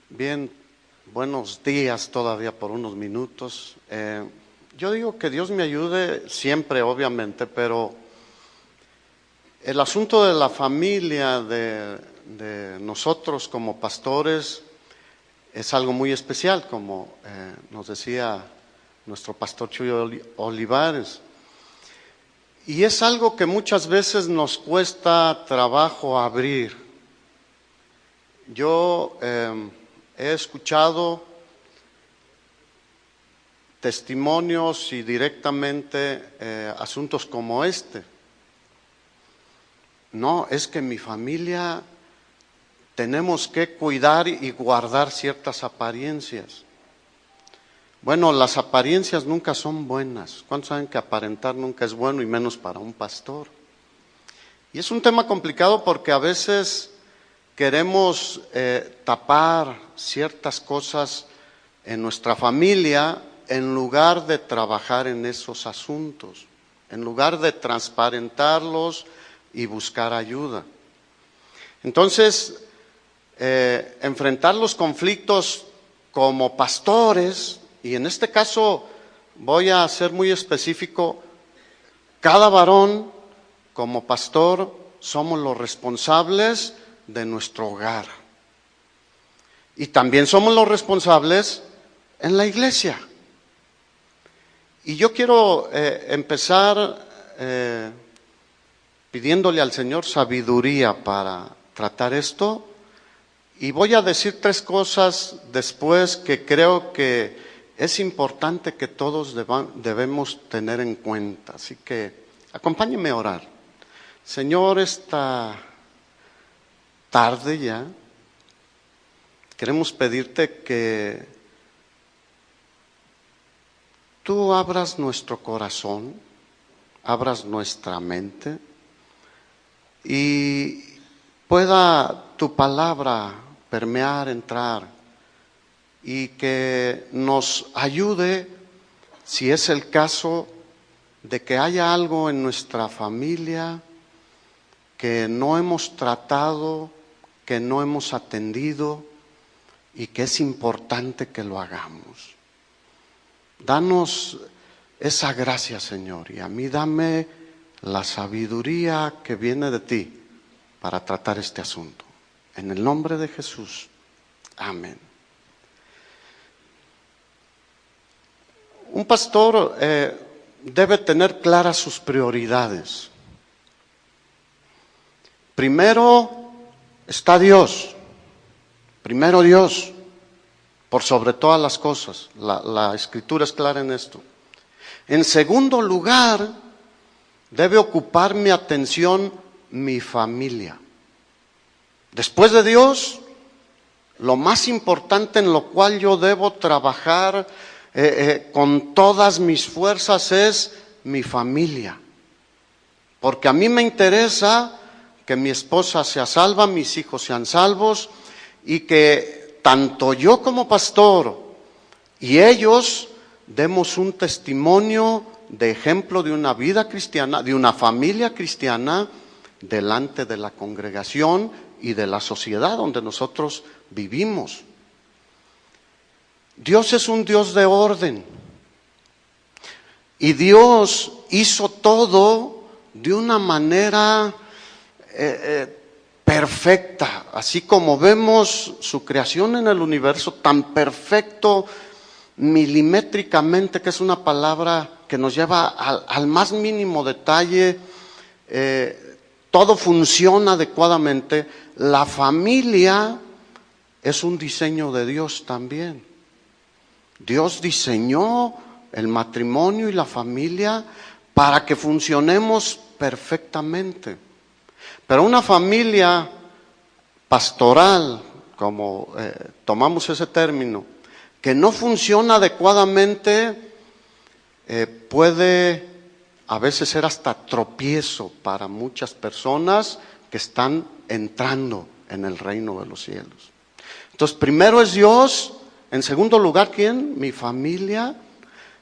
Bien, buenos días todavía por unos minutos. Yo digo que Dios me ayude siempre, obviamente, pero el asunto de la familia, de nosotros como pastores, es algo muy especial, como nos decía nuestro pastor Chuy Olivares. Y es algo que muchas veces nos cuesta trabajo abrir. Yo he escuchado testimonios y directamente asuntos como este. No, es que mi familia tenemos que cuidar y guardar ciertas apariencias. Bueno, las apariencias nunca son buenas. ¿Cuántos saben que aparentar nunca es bueno y menos para un pastor? Y es un tema complicado porque a veces queremos tapar ciertas cosas en nuestra familia en lugar de trabajar en esos asuntos, en lugar de transparentarlos y buscar ayuda. Entonces, enfrentar los conflictos como pastores, y en este caso voy a ser muy específico, cada varón como pastor somos los responsables de nuestro hogar. Y también somos los responsables en la iglesia. Y yo quiero empezar pidiéndole al Señor sabiduría para tratar esto. Y voy a decir tres cosas después que creo que es importante que todos debemos tener en cuenta. Así que acompáñenme a orar. Señor, esta tarde ya queremos pedirte que tú abras nuestro corazón, abras nuestra mente y pueda tu palabra permear, entrar y que nos ayude, si es el caso, de que haya algo en nuestra familia que no hemos tratado, que no hemos atendido y que es importante que lo hagamos. Danos esa gracia, Señor, y a mí dame la sabiduría que viene de ti para tratar este asunto. En el nombre de Jesús. Amén. Un pastor debe tener claras sus prioridades. Primero está Dios. Primero Dios, por sobre todas las cosas. La Escritura es clara en esto. En segundo lugar, debe ocupar mi atención mi familia. Después de Dios, lo más importante en lo cual yo debo trabajar con todas mis fuerzas es mi familia. Porque a mí me interesa que mi esposa sea salva, mis hijos sean salvos y que tanto yo como pastor y ellos demos un testimonio de ejemplo de una vida cristiana, de una familia cristiana delante de la congregación y de la sociedad donde nosotros vivimos. Dios es un Dios de orden y Dios hizo todo de una manera perfecta, así como vemos su creación en el universo tan perfecto milimétricamente, que es una palabra que nos lleva al más mínimo detalle, todo funciona adecuadamente. La familia es un diseño de Dios también. Dios diseñó el matrimonio y la familia para que funcionemos perfectamente. Pero una familia pastoral, como tomamos ese término, que no funciona adecuadamente, puede a veces ser hasta tropiezo para muchas personas que están entrando en el reino de los cielos. Entonces, primero es Dios. En segundo lugar, ¿quién? Mi familia.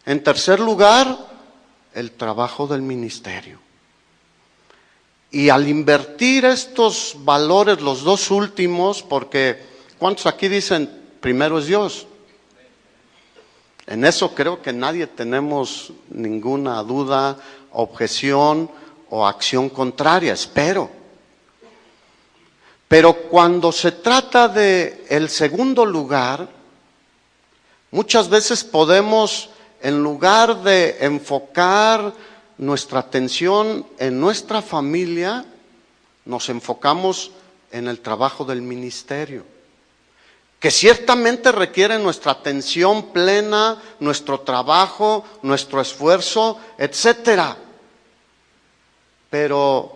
En tercer lugar, el trabajo del ministerio. Y al invertir estos valores, los dos últimos, porque ¿cuántos aquí dicen, primero es Dios. En eso creo que nadie tenemos ninguna duda, objeción o acción contraria, espero. Pero cuando se trata de el segundo lugar, muchas veces podemos, en lugar de enfocar nuestra atención en nuestra familia, nos enfocamos en el trabajo del ministerio, que ciertamente requiere nuestra atención plena, nuestro trabajo, nuestro esfuerzo, etcétera. Pero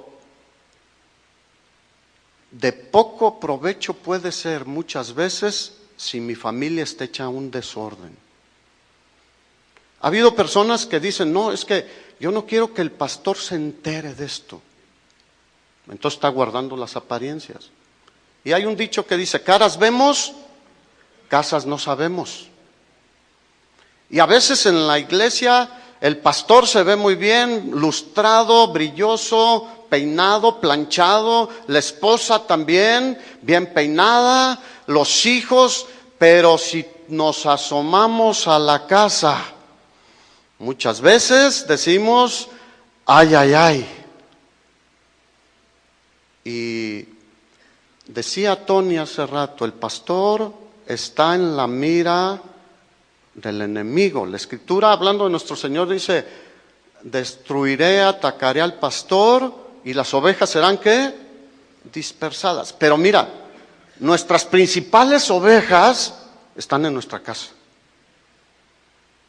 de poco provecho puede ser muchas veces si mi familia está hecha un desorden. Ha habido personas que dicen, no, es que yo no quiero que el pastor se entere de esto. Entonces está guardando las apariencias. Y hay un dicho que dice, caras vemos, casas no sabemos. Y a veces en la iglesia el pastor se ve muy bien, lustrado, brilloso, peinado, planchado, la esposa también, bien peinada, los hijos, pero si nos asomamos a la casa, muchas veces decimos, ay, ay, ay. Y decía Tony hace rato, el pastor está en la mira del enemigo. La Escritura, hablando de nuestro Señor, dice, destruiré, atacaré al pastor y las ovejas serán, ¿qué? Dispersadas. Pero mira, nuestras principales ovejas están en nuestra casa.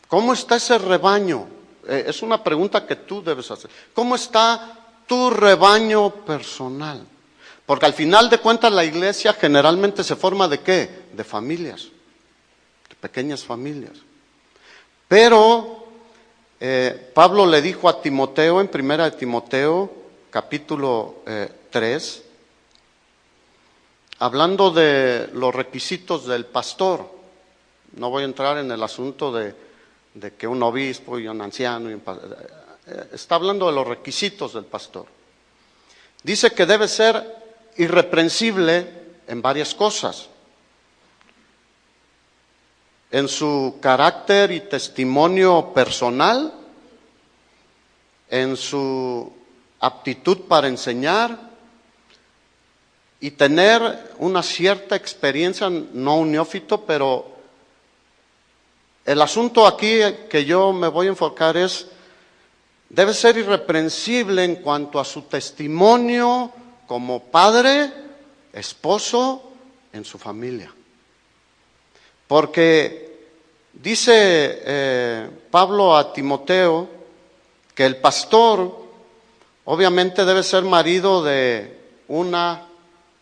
¿Cómo está ese rebaño? Es una pregunta que tú debes hacer. ¿Cómo está tu rebaño personal? Porque al final de cuentas la iglesia generalmente se forma ¿de qué? De familias, de pequeñas familias. Pero Pablo le dijo a Timoteo en primera de Timoteo, capítulo 3, hablando de los requisitos del pastor. No voy a entrar en el asunto de que un obispo y un anciano, está hablando de los requisitos del pastor. Dice que debe ser irreprensible en varias cosas. En su carácter y testimonio personal, en su aptitud para enseñar y tener una cierta experiencia, no un neófito, pero el asunto aquí que yo me voy a enfocar es, debe ser irreprensible en cuanto a su testimonio como padre, esposo, en su familia. Porque dice Pablo a Timoteo que el pastor obviamente debe ser marido de una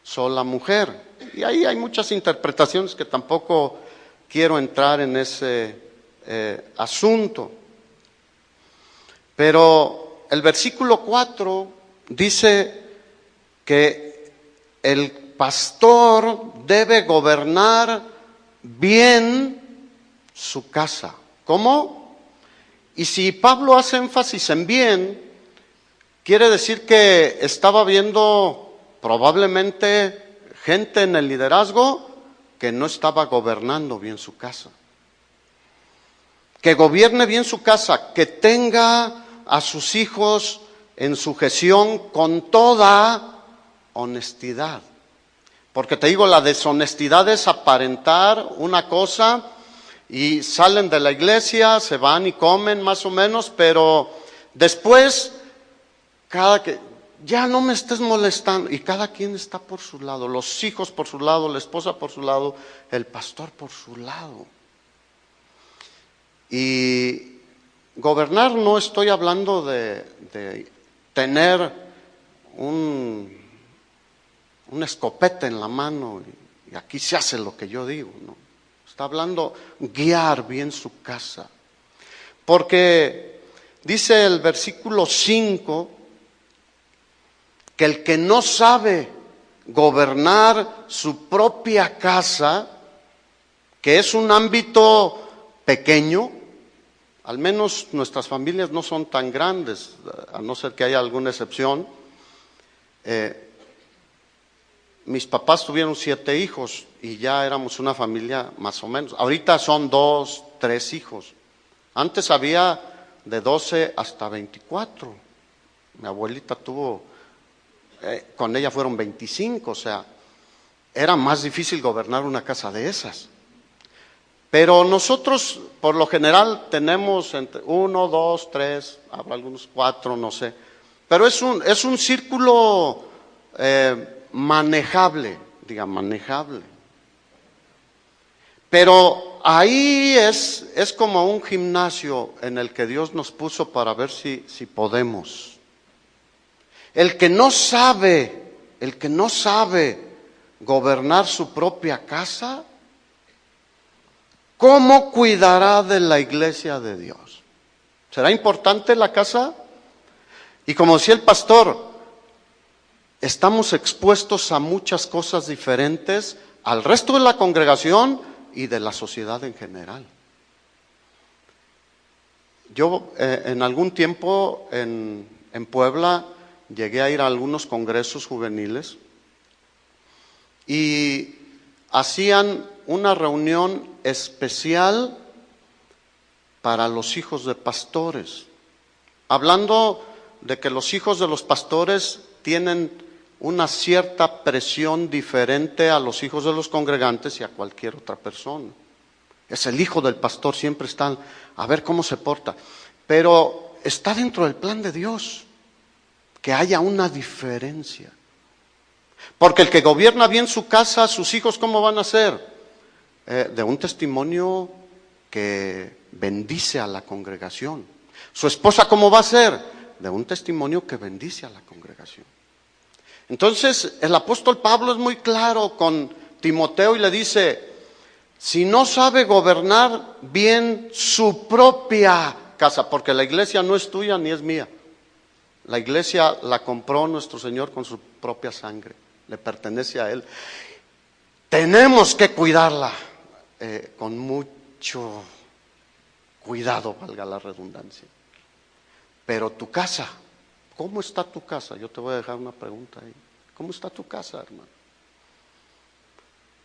sola mujer. Y ahí hay muchas interpretaciones que tampoco quiero entrar en ese asunto. Pero el versículo 4 dice que el pastor debe gobernar bien su casa. ¿Cómo? Y si Pablo hace énfasis en bien, quiere decir que estaba viendo probablemente gente en el liderazgo que no estaba gobernando bien su casa. Que gobierne bien su casa, que tenga a sus hijos en sujeción con toda honestidad. Porque te digo, la deshonestidad es aparentar una cosa y salen de la iglesia, se van y comen más o menos, pero después, ya no me estés molestando, y cada quien está por su lado, los hijos por su lado, la esposa por su lado, el pastor por su lado. Y gobernar no estoy hablando de tener una escopeta en la mano y aquí se hace lo que yo digo, ¿no? Está hablando guiar bien su casa. Porque dice el versículo 5 que el que no sabe gobernar su propia casa, que es un ámbito pequeño, al menos nuestras familias no son tan grandes, a no ser que haya alguna excepción. mis papás tuvieron 7 hijos y ya éramos una familia más o menos. Ahorita son 2, 3 hijos. Antes había de 12 hasta 24. Mi abuelita tuvo, con ella fueron 25, o sea, era más difícil gobernar una casa de esas. Pero nosotros, por lo general, tenemos entre 1, 2, 3, habrá algunos 4, no sé. Pero es un círculo manejable, manejable. Pero ahí es como un gimnasio en el que Dios nos puso para ver si podemos. El que no sabe gobernar su propia casa, ¿cómo cuidará de la iglesia de Dios? ¿Será importante la casa? Y como decía el pastor, estamos expuestos a muchas cosas diferentes al resto de la congregación y de la sociedad en general. Yo en algún tiempo en Puebla llegué a ir a algunos congresos juveniles y hacían una reunión especial para los hijos de pastores, hablando de que los hijos de los pastores tienen una cierta presión diferente a los hijos de los congregantes y a cualquier otra persona. Es el hijo del pastor, siempre está a ver cómo se porta, pero está dentro del plan de Dios que haya una diferencia. Porque el que gobierna bien su casa, sus hijos, ¿cómo van a ser? De un testimonio que bendice a la congregación. Su esposa, ¿cómo va a ser? De un testimonio que bendice a la congregación. Entonces, el apóstol Pablo es muy claro con Timoteo y le dice, si no sabe gobernar bien su propia casa, porque la iglesia no es tuya ni es mía. La iglesia la compró nuestro Señor con su propia sangre, le pertenece a Él. Tenemos que cuidarla con mucho cuidado, valga la redundancia. Pero tu casa, ¿cómo está tu casa? Yo te voy a dejar una pregunta ahí. ¿Cómo está tu casa, hermano?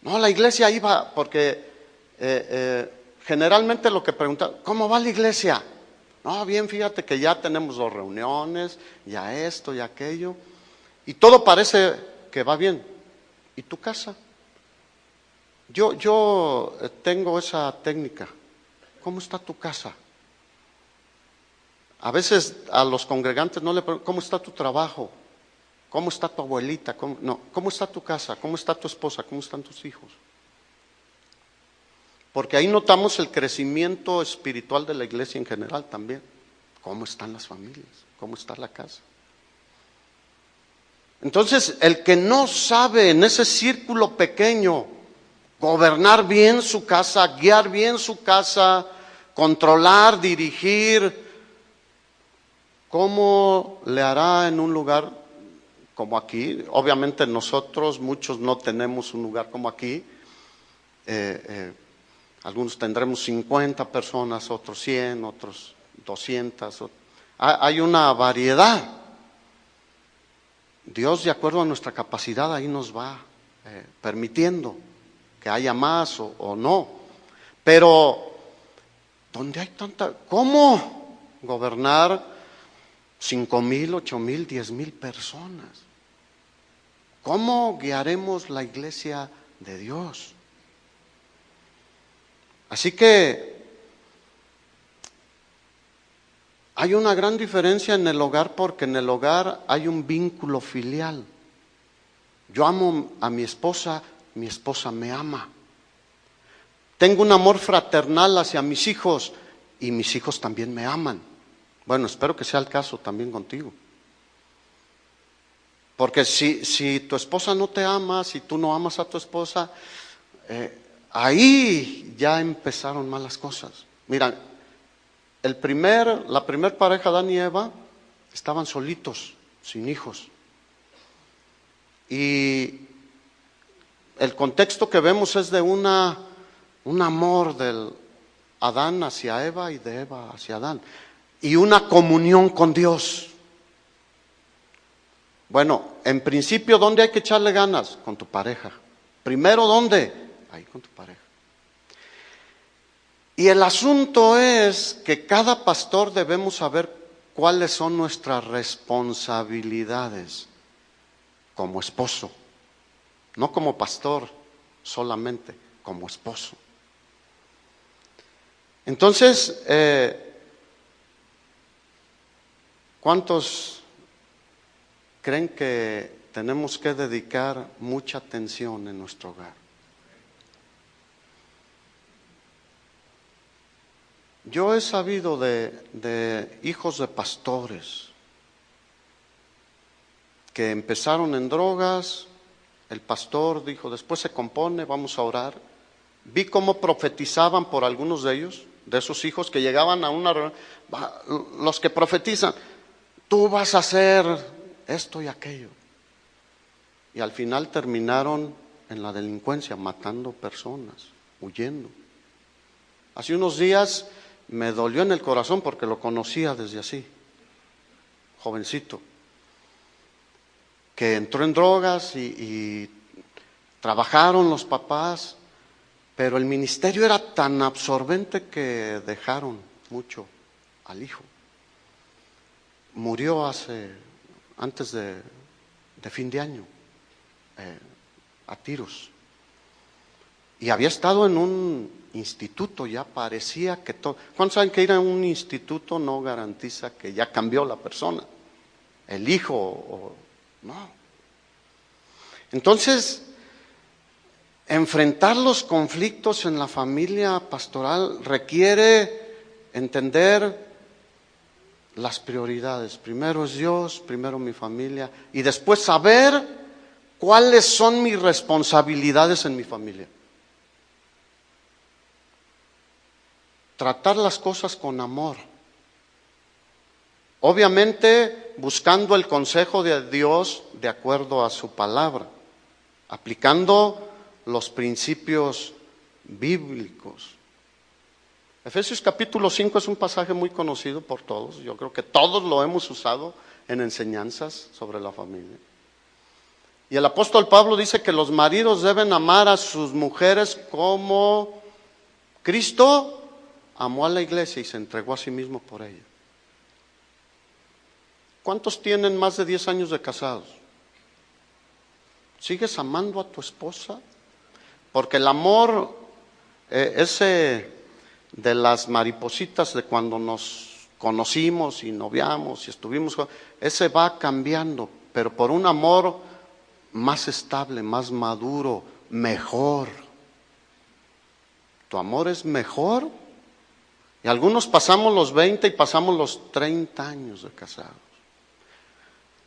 No, la iglesia iba, porque generalmente lo que preguntan, ¿cómo va la iglesia? No, bien, fíjate que ya tenemos 2 reuniones, ya esto, ya aquello, y todo parece que va bien. ¿Y tu casa? Yo tengo esa técnica. ¿Cómo está tu casa? A veces a los congregantes no le preguntan, ¿cómo está tu trabajo? ¿Cómo está tu abuelita? ¿Cómo está tu casa? ¿Cómo está tu esposa? ¿Cómo están tus hijos? Porque ahí notamos el crecimiento espiritual de la iglesia en general también. ¿Cómo están las familias? ¿Cómo está la casa? Entonces, el que no sabe en ese círculo pequeño gobernar bien su casa, guiar bien su casa, controlar, dirigir, ¿cómo le hará en un lugar como aquí? Obviamente nosotros, muchos no tenemos un lugar como aquí. Algunos tendremos 50 personas, otros 100, otros 200. Hay una variedad. Dios, de acuerdo a nuestra capacidad, ahí nos va permitiendo que haya más o no. Pero, ¿dónde hay tanta? ¿Cómo gobernar 5,000, 8,000, 10,000 personas? ¿Cómo guiaremos la iglesia de Dios? Así que hay una gran diferencia en el hogar, porque en el hogar hay un vínculo filial. Yo amo a mi esposa me ama. Tengo un amor fraternal hacia mis hijos y mis hijos también me aman. Bueno, espero que sea el caso también contigo. Porque si tu esposa no te ama, si tú no amas a tu esposa, ahí ya empezaron malas cosas. Mira, la primer pareja, Adán y Eva, estaban solitos, sin hijos. Y el contexto que vemos es de un amor del Adán hacia Eva y de Eva hacia Adán. Y una comunión con Dios. Bueno, en principio, ¿dónde hay que echarle ganas? Con tu pareja. Primero, ¿dónde? Ahí con tu pareja. Y el asunto es que cada pastor debemos saber cuáles son nuestras responsabilidades como esposo, no como pastor solamente, como esposo. Entonces, ¿cuántos creen que tenemos que dedicar mucha atención en nuestro hogar? Yo he sabido de hijos de pastores que empezaron en drogas, el pastor dijo, después se compone, vamos a orar. Vi cómo profetizaban por algunos de ellos, de esos hijos que llegaban a una reunión, los que profetizan, tú vas a hacer esto y aquello. Y al final terminaron en la delincuencia, matando personas, huyendo. Hace unos días me dolió en el corazón porque lo conocía desde así, jovencito, que entró en drogas y trabajaron los papás, pero el ministerio era tan absorbente que dejaron mucho al hijo. Murió antes de fin de año, a tiros. Y había estado en un instituto, ya parecía que todo. ¿Cuántos saben que ir a un instituto no garantiza que ya cambió la persona? El hijo, no. Entonces, enfrentar los conflictos en la familia pastoral requiere entender las prioridades. Primero es Dios, primero mi familia, y después saber cuáles son mis responsabilidades en mi familia. Tratar las cosas con amor. Obviamente buscando el consejo de Dios de acuerdo a su palabra, aplicando los principios bíblicos. Efesios capítulo 5 es un pasaje muy conocido por todos. Yo creo que todos lo hemos usado en enseñanzas sobre la familia. Y el apóstol Pablo dice que los maridos deben amar a sus mujeres como Cristo amó a la iglesia y se entregó a sí mismo por ella. ¿Cuántos tienen más de 10 años de casados? ¿Sigues amando a tu esposa? Porque el amor, ese de las maripositas de cuando nos conocimos y noviamos y estuvimos, ese va cambiando, pero por un amor más estable, más maduro, mejor. ¿Tu amor es mejor? Y algunos pasamos los 20 y pasamos los 30 años de casados.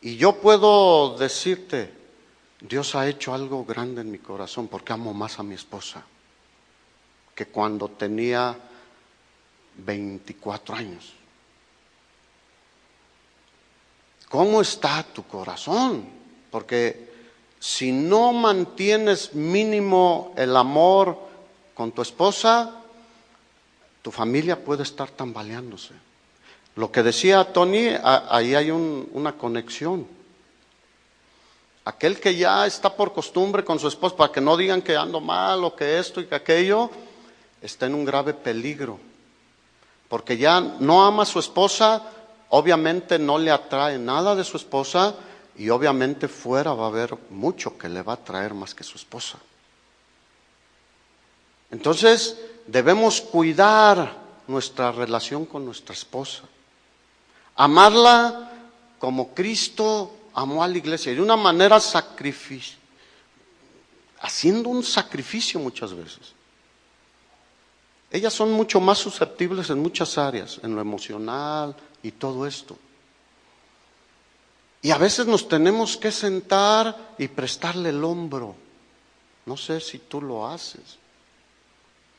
Y yo puedo decirte, Dios ha hecho algo grande en mi corazón porque amo más a mi esposa que cuando tenía 24 años. ¿Cómo está tu corazón? Porque si no mantienes mínimo el amor con tu esposa, tu familia puede estar tambaleándose. Lo que decía Tony, ahí hay una conexión. Aquel que ya está por costumbre con su esposa, para que no digan que ando mal o que esto y que aquello, está en un grave peligro. Porque ya no ama a su esposa, obviamente no le atrae nada de su esposa y obviamente fuera va a haber mucho que le va a atraer más que su esposa. Entonces, debemos cuidar nuestra relación con nuestra esposa. Amarla como Cristo amó a la iglesia, y de una manera haciendo un sacrificio muchas veces. Ellas son mucho más susceptibles en muchas áreas, en lo emocional y todo esto. Y a veces nos tenemos que sentar y prestarle el hombro. No sé si tú lo haces.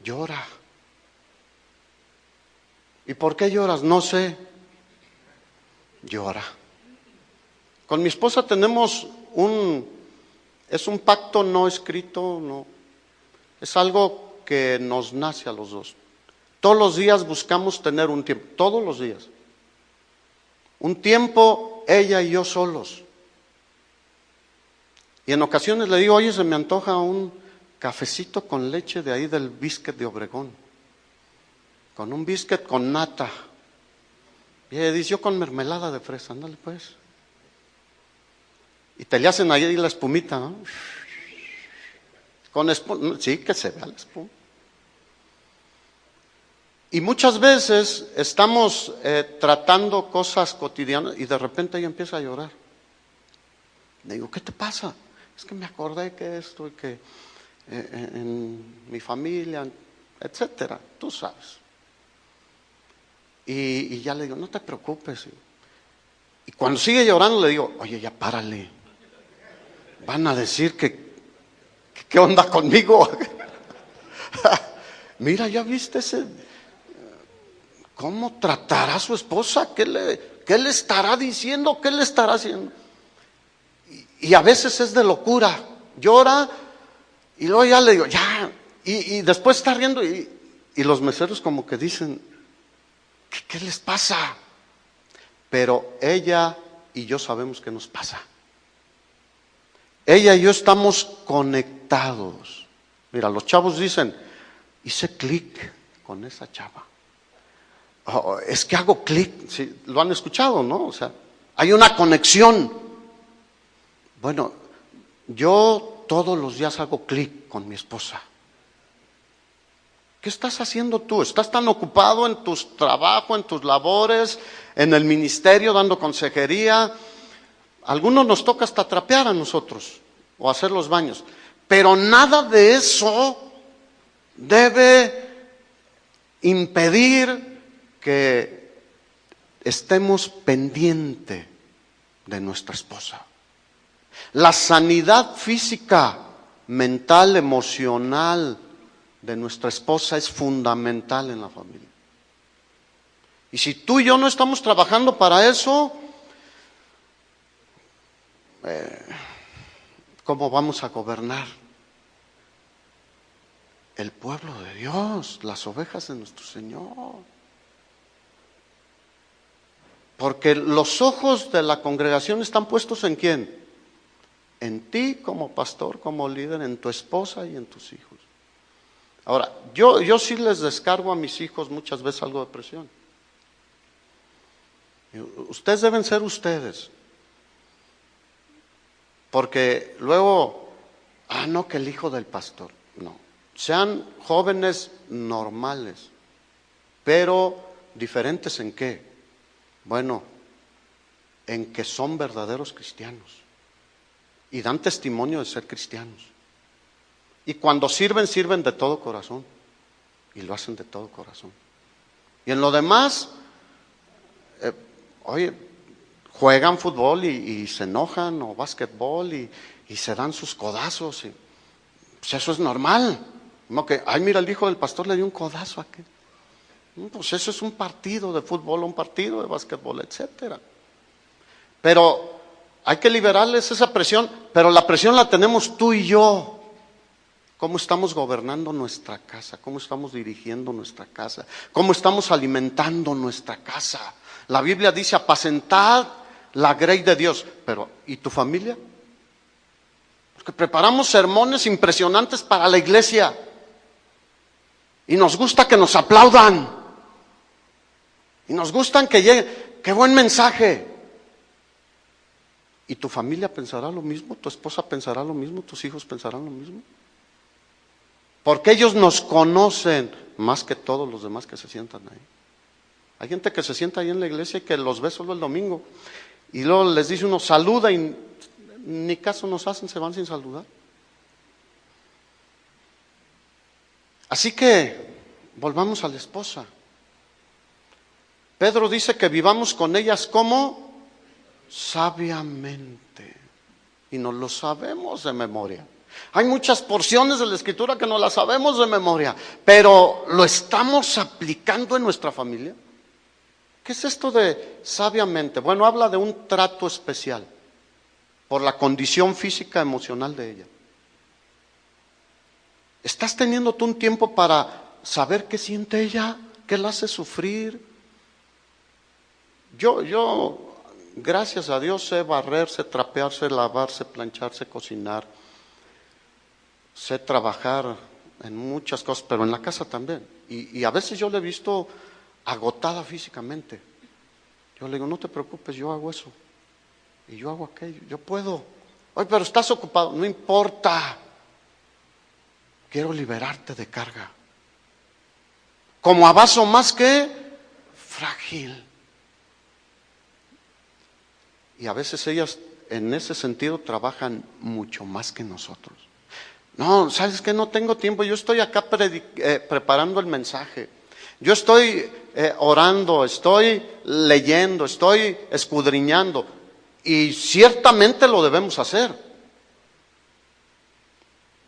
Llora. ¿Y por qué lloras? No sé. Llora. Con mi esposa tenemos es un pacto no escrito, no. Es algo que nos nace a los dos. Todos los días buscamos tener un tiempo, todos los días. Un tiempo ella y yo solos. Y en ocasiones le digo, oye, se me antoja un cafecito con leche de ahí del biscuit de Obregón. Con un biscuit con nata. Y ella dice, yo con mermelada de fresa, ándale pues. Y te le hacen ahí la espumita, ¿no? Con espuma, sí, que se vea la espuma. Y muchas veces estamos tratando cosas cotidianas y de repente ella empieza a llorar. Le digo, ¿qué te pasa? Es que me acordé que esto y que en mi familia, etcétera, tú sabes. Y ya le digo, no te preocupes. Y cuando sigue llorando le digo, oye, ya párale. Van a decir ¿qué onda conmigo? Mira, ¿ya viste cómo tratará a su esposa? ¿Qué le estará diciendo? ¿Qué le estará haciendo? Y a veces es de locura. Llora y luego ya le digo, ya. Y después está riendo y los meseros como que dicen, ¿qué les pasa? Pero ella y yo sabemos qué nos pasa. Ella y yo estamos conectados. Mira, los chavos dicen, hice clic con esa chava. Oh, es que hago clic, ¿sí? Lo han escuchado, ¿no? O sea, hay una conexión. Bueno, yo todos los días hago clic con mi esposa. ¿Qué estás haciendo tú? ¿Estás tan ocupado en tu trabajo, en tus labores, en el ministerio, dando consejería? A algunos nos toca hasta trapear a nosotros o hacer los baños. Pero nada de eso debe impedir que estemos pendientes de nuestra esposa. La sanidad física, mental, emocional de nuestra esposa es fundamental en la familia. Y si tú y yo no estamos trabajando para eso, ¿cómo vamos a gobernar el pueblo de Dios, las ovejas de nuestro Señor? Porque los ojos de la congregación están puestos ¿en quién? En ti como pastor, como líder, en tu esposa y en tus hijos. Ahora, yo sí les descargo a mis hijos muchas veces algo de presión. Ustedes deben ser ustedes. Porque luego, no, que el hijo del pastor. No, sean jóvenes normales, pero diferentes ¿en qué? Bueno, en que son verdaderos cristianos y dan testimonio de ser cristianos. Y cuando sirven, sirven de todo corazón y lo hacen de todo corazón. Y en lo demás, oye, juegan fútbol y se enojan, o básquetbol y se dan sus codazos. Pues eso es normal. No que, ay, mira, el hijo del pastor le dio un codazo a aquel. Pues eso es un partido de fútbol, un partido de básquetbol, etcétera. Pero hay que liberarles esa presión, pero la presión la tenemos tú y yo. ¿Cómo estamos gobernando nuestra casa? ¿Cómo estamos dirigiendo nuestra casa? ¿Cómo estamos alimentando nuestra casa? La Biblia dice, apacentad la grey de Dios. Pero, ¿y tu familia? Porque preparamos sermones impresionantes para la iglesia. Y nos gusta que nos aplaudan. Y nos gustan que llegue. ¡Qué buen mensaje! ¿Y tu familia pensará lo mismo? ¿Tu esposa pensará lo mismo? ¿Tus hijos pensarán lo mismo? Porque ellos nos conocen más que todos los demás que se sientan ahí. Hay gente que se sienta ahí en la iglesia y que los ve solo el domingo. Y luego les dice uno, saluda, y ni caso nos hacen, se van sin saludar. Así que volvamos a la esposa. Pedro dice que vivamos con ellas como sabiamente. Y nos lo sabemos de memoria. Hay muchas porciones de la Escritura que no las sabemos de memoria, pero ¿lo estamos aplicando en nuestra familia? ¿Qué es esto de sabiamente? Bueno, habla de un trato especial por la condición física, emocional de ella. ¿Estás teniendo tú un tiempo para saber qué siente ella? ¿Qué la hace sufrir? Yo gracias a Dios, sé barrerse, trapearse, lavarse, plancharse, cocinar. Sé trabajar en muchas cosas, pero en la casa también. Y a veces yo le he visto agotada físicamente. Yo le digo, no te preocupes, yo hago eso. Y yo hago aquello, yo puedo. Oye, pero estás ocupado, no importa. Quiero liberarte de carga. Como a vaso más que frágil. Y a veces ellas en ese sentido trabajan mucho más que nosotros. No, ¿sabes qué? No tengo tiempo, yo estoy acá preparando el mensaje. Yo estoy orando, estoy leyendo, estoy escudriñando. Y ciertamente lo debemos hacer.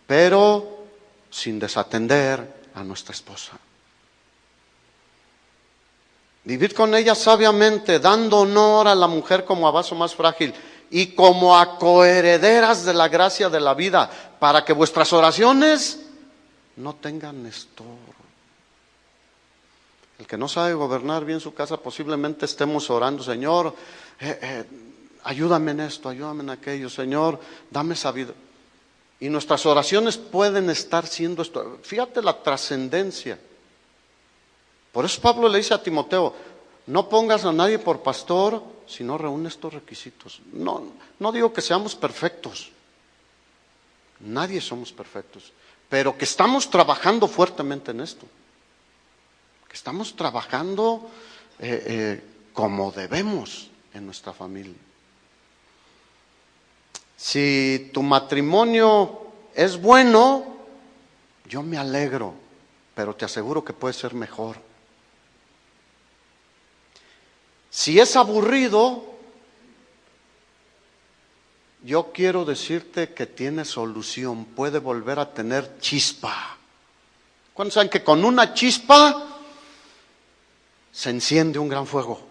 Pero sin desatender a nuestra esposa. Vivir con ella sabiamente, dando honor a la mujer como a vaso más frágil y como a coherederas de la gracia de la vida, para que vuestras oraciones no tengan estorbo. El que no sabe gobernar bien su casa, posiblemente estemos orando, Señor, ayúdame en esto, ayúdame en aquello, Señor, dame sabiduría. Y nuestras oraciones pueden estar siendo esto. Fíjate la trascendencia. Por eso Pablo le dice a Timoteo, no pongas a nadie por pastor si no reúne estos requisitos. No digo que seamos perfectos. Nadie somos perfectos. Pero que estamos trabajando fuertemente en esto. Que estamos trabajando como debemos en nuestra familia. Si tu matrimonio es bueno, yo me alegro, pero te aseguro que puede ser mejor. Si es aburrido, yo quiero decirte que tiene solución, puede volver a tener chispa. ¿Cuántos saben que con una chispa se enciende un gran fuego?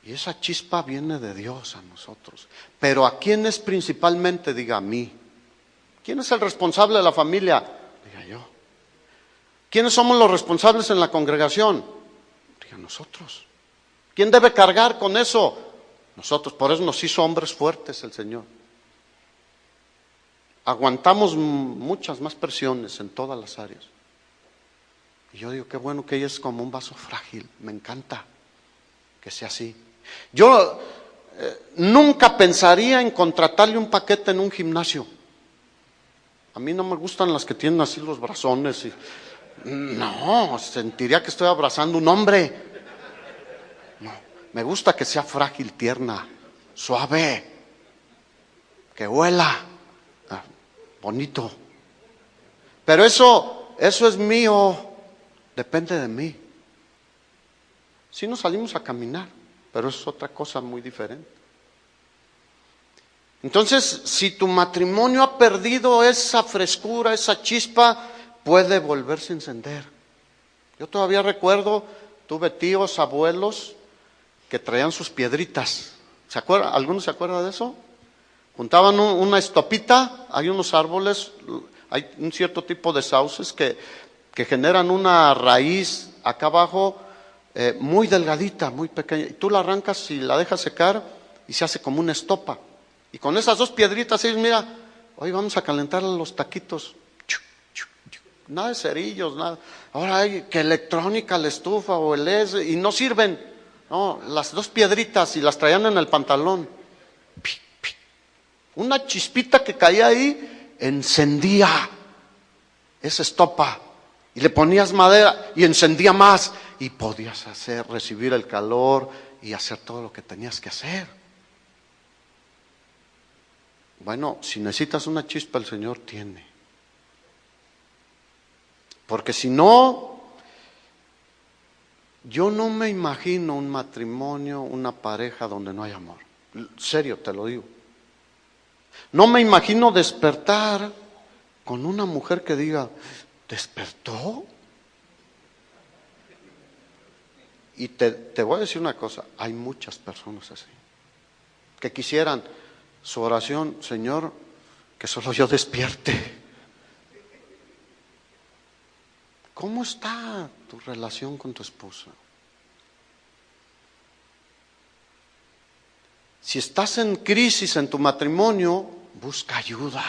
Y esa chispa viene de Dios a nosotros. Pero ¿a quién es principalmente? Diga, a mí. ¿Quién es el responsable de la familia? Diga, yo. ¿Quiénes somos los responsables en la congregación? Diga, nosotros. ¿Quién debe cargar con eso? Nosotros. Por eso nos hizo hombres fuertes el Señor. Aguantamos muchas más presiones en todas las áreas. Y yo digo, qué bueno que ella es como un vaso frágil. Me encanta que sea así. Yo nunca pensaría en contratarle un paquete en un gimnasio. A mí no me gustan las que tienen así los brazones. No, sentiría que estoy abrazando un hombre. No, me gusta que sea frágil, tierna, suave, que huela, bonito. Pero eso es mío, depende de mí. Si nos salimos a caminar, pero es otra cosa muy diferente. Entonces, si tu matrimonio ha perdido esa frescura, esa chispa, puede volverse a encender. Yo todavía recuerdo, tuve tíos, abuelos que traían sus piedritas. ¿Se acuerdan? ¿Algunos se acuerdan de eso? Juntaban una estopita, hay unos árboles, hay un cierto tipo de sauces que generan una raíz acá abajo muy delgadita, muy pequeña. Y tú la arrancas y la dejas secar y se hace como una estopa. Y con esas dos piedritas, ellos, mira, hoy vamos a calentar los taquitos. Nada de cerillos, nada. Ahora hay que electrónica, la estufa o el y no sirven. No, las dos piedritas y las traían en el pantalón. Una chispita que caía ahí encendía esa estopa. Y le ponías madera y encendía más. Y podías recibir el calor y hacer todo lo que tenías que hacer. Bueno, si necesitas una chispa, el Señor tiene. Porque si no, yo no me imagino un matrimonio, una pareja donde no hay amor. Serio, te lo digo. No me imagino despertar con una mujer que diga, ¿despertó? Y te voy a decir una cosa, hay muchas personas así, que quisieran su oración, Señor, que solo yo despierte. ¿Cómo está tu relación con tu esposa? Si estás en crisis en tu matrimonio, busca ayuda.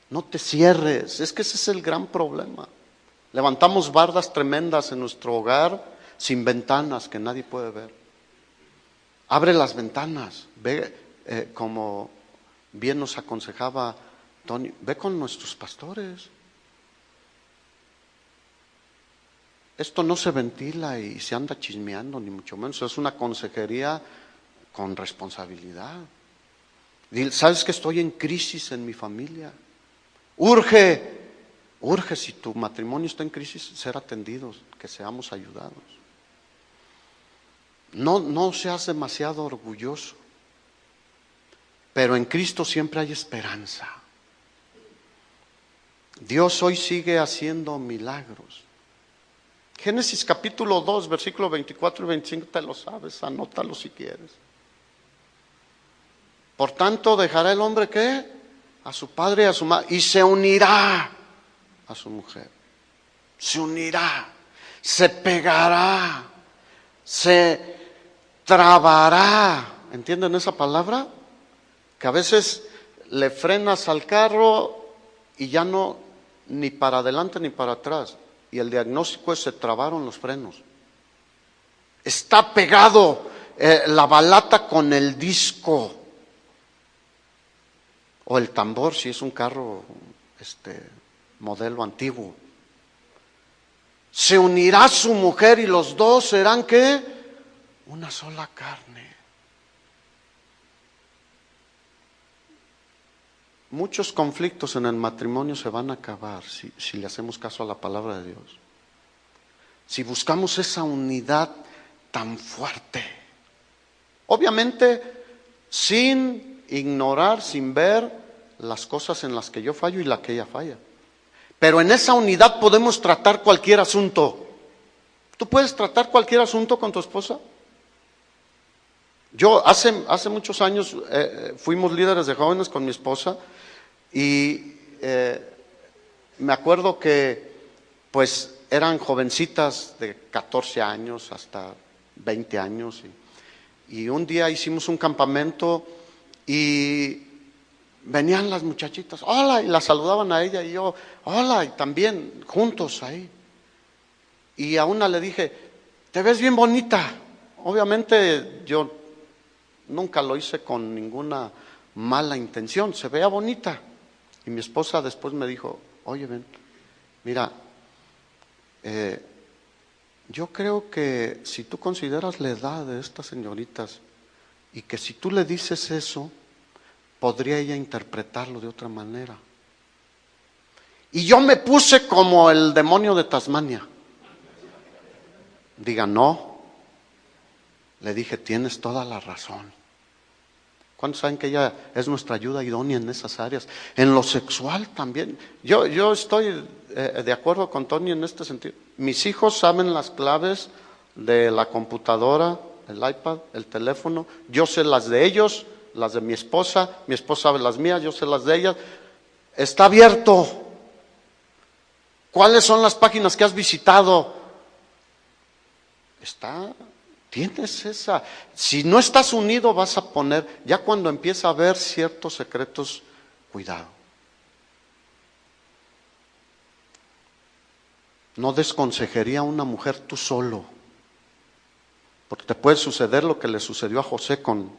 No te cierres. Es que ese es el gran problema. Levantamos bardas tremendas en nuestro hogar sin ventanas que nadie puede ver. Abre las ventanas. Ve, como bien nos aconsejaba Tony, ve con nuestros pastores. Esto no se ventila y se anda chismeando, ni mucho menos. Es una consejería con responsabilidad. ¿Sabes que estoy en crisis en mi familia? Urge, si tu matrimonio está en crisis, ser atendidos, que seamos ayudados. No seas demasiado orgulloso, pero en Cristo siempre hay esperanza. Dios hoy sigue haciendo milagros. Génesis capítulo 2, versículo 24 y 25, te lo sabes, anótalo si quieres. Por tanto, dejará el hombre, ¿qué? A su padre y a su madre, y se unirá a su mujer. Se unirá, se pegará, se trabará. ¿Entienden esa palabra? Que a veces le frenas al carro y ya no, ni para adelante ni para atrás. Y el diagnóstico es: se trabaron los frenos. Está pegado la balata con el disco. O el tambor, si es un carro modelo antiguo. Se unirá su mujer y los dos serán, ¿qué? Una sola carne. Muchos conflictos en el matrimonio se van a acabar si le hacemos caso a la palabra de Dios. Si buscamos esa unidad tan fuerte. Obviamente, sin ignorar, sin ver las cosas en las que yo fallo y la que ella falla. Pero en esa unidad podemos tratar cualquier asunto. ¿Tú puedes tratar cualquier asunto con tu esposa? Yo hace muchos años fuimos líderes de jóvenes con mi esposa y me acuerdo que pues eran jovencitas de 14 años hasta 20 años y un día hicimos un campamento y venían las muchachitas, hola, y la saludaban a ella y yo, hola, y también juntos ahí. Y a una le dije, te ves bien bonita. Obviamente yo nunca lo hice con ninguna mala intención, se veía bonita. Y mi esposa después me dijo, oye, ven, mira, yo creo que si tú consideras la edad de estas señoritas y que si tú le dices eso, podría ella interpretarlo de otra manera. Y yo me puse como el demonio de Tasmania. Diga, no. Le dije, tienes toda la razón. ¿Cuántos saben que ella es nuestra ayuda idónea en esas áreas? En lo sexual también. Yo estoy de acuerdo con Tony en este sentido. Mis hijos saben las claves de la computadora, el iPad, el teléfono. Yo sé las de ellos, las de mi esposa sabe las mías, yo sé las de ellas. Está abierto. ¿Cuáles son las páginas que has visitado? Tienes esa. Si no estás unido vas a poner, ya cuando empieza a haber ciertos secretos, cuidado. No des consejería a una mujer tú solo, porque te puede suceder lo que le sucedió a José con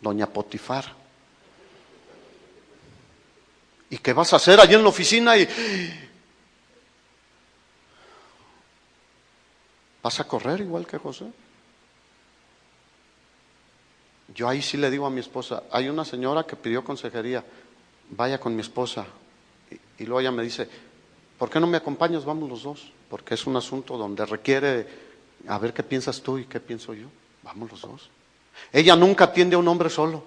doña Potifar. ¿Y qué vas a hacer allí en la oficina? Y vas a correr igual que José. Yo ahí sí le digo a mi esposa, hay una señora que pidió consejería, vaya con mi esposa. Y luego ella me dice, ¿por qué no me acompañas? Vamos los dos, porque es un asunto donde requiere, a ver qué piensas tú y qué pienso yo. Vamos los dos. Ella nunca atiende a un hombre solo.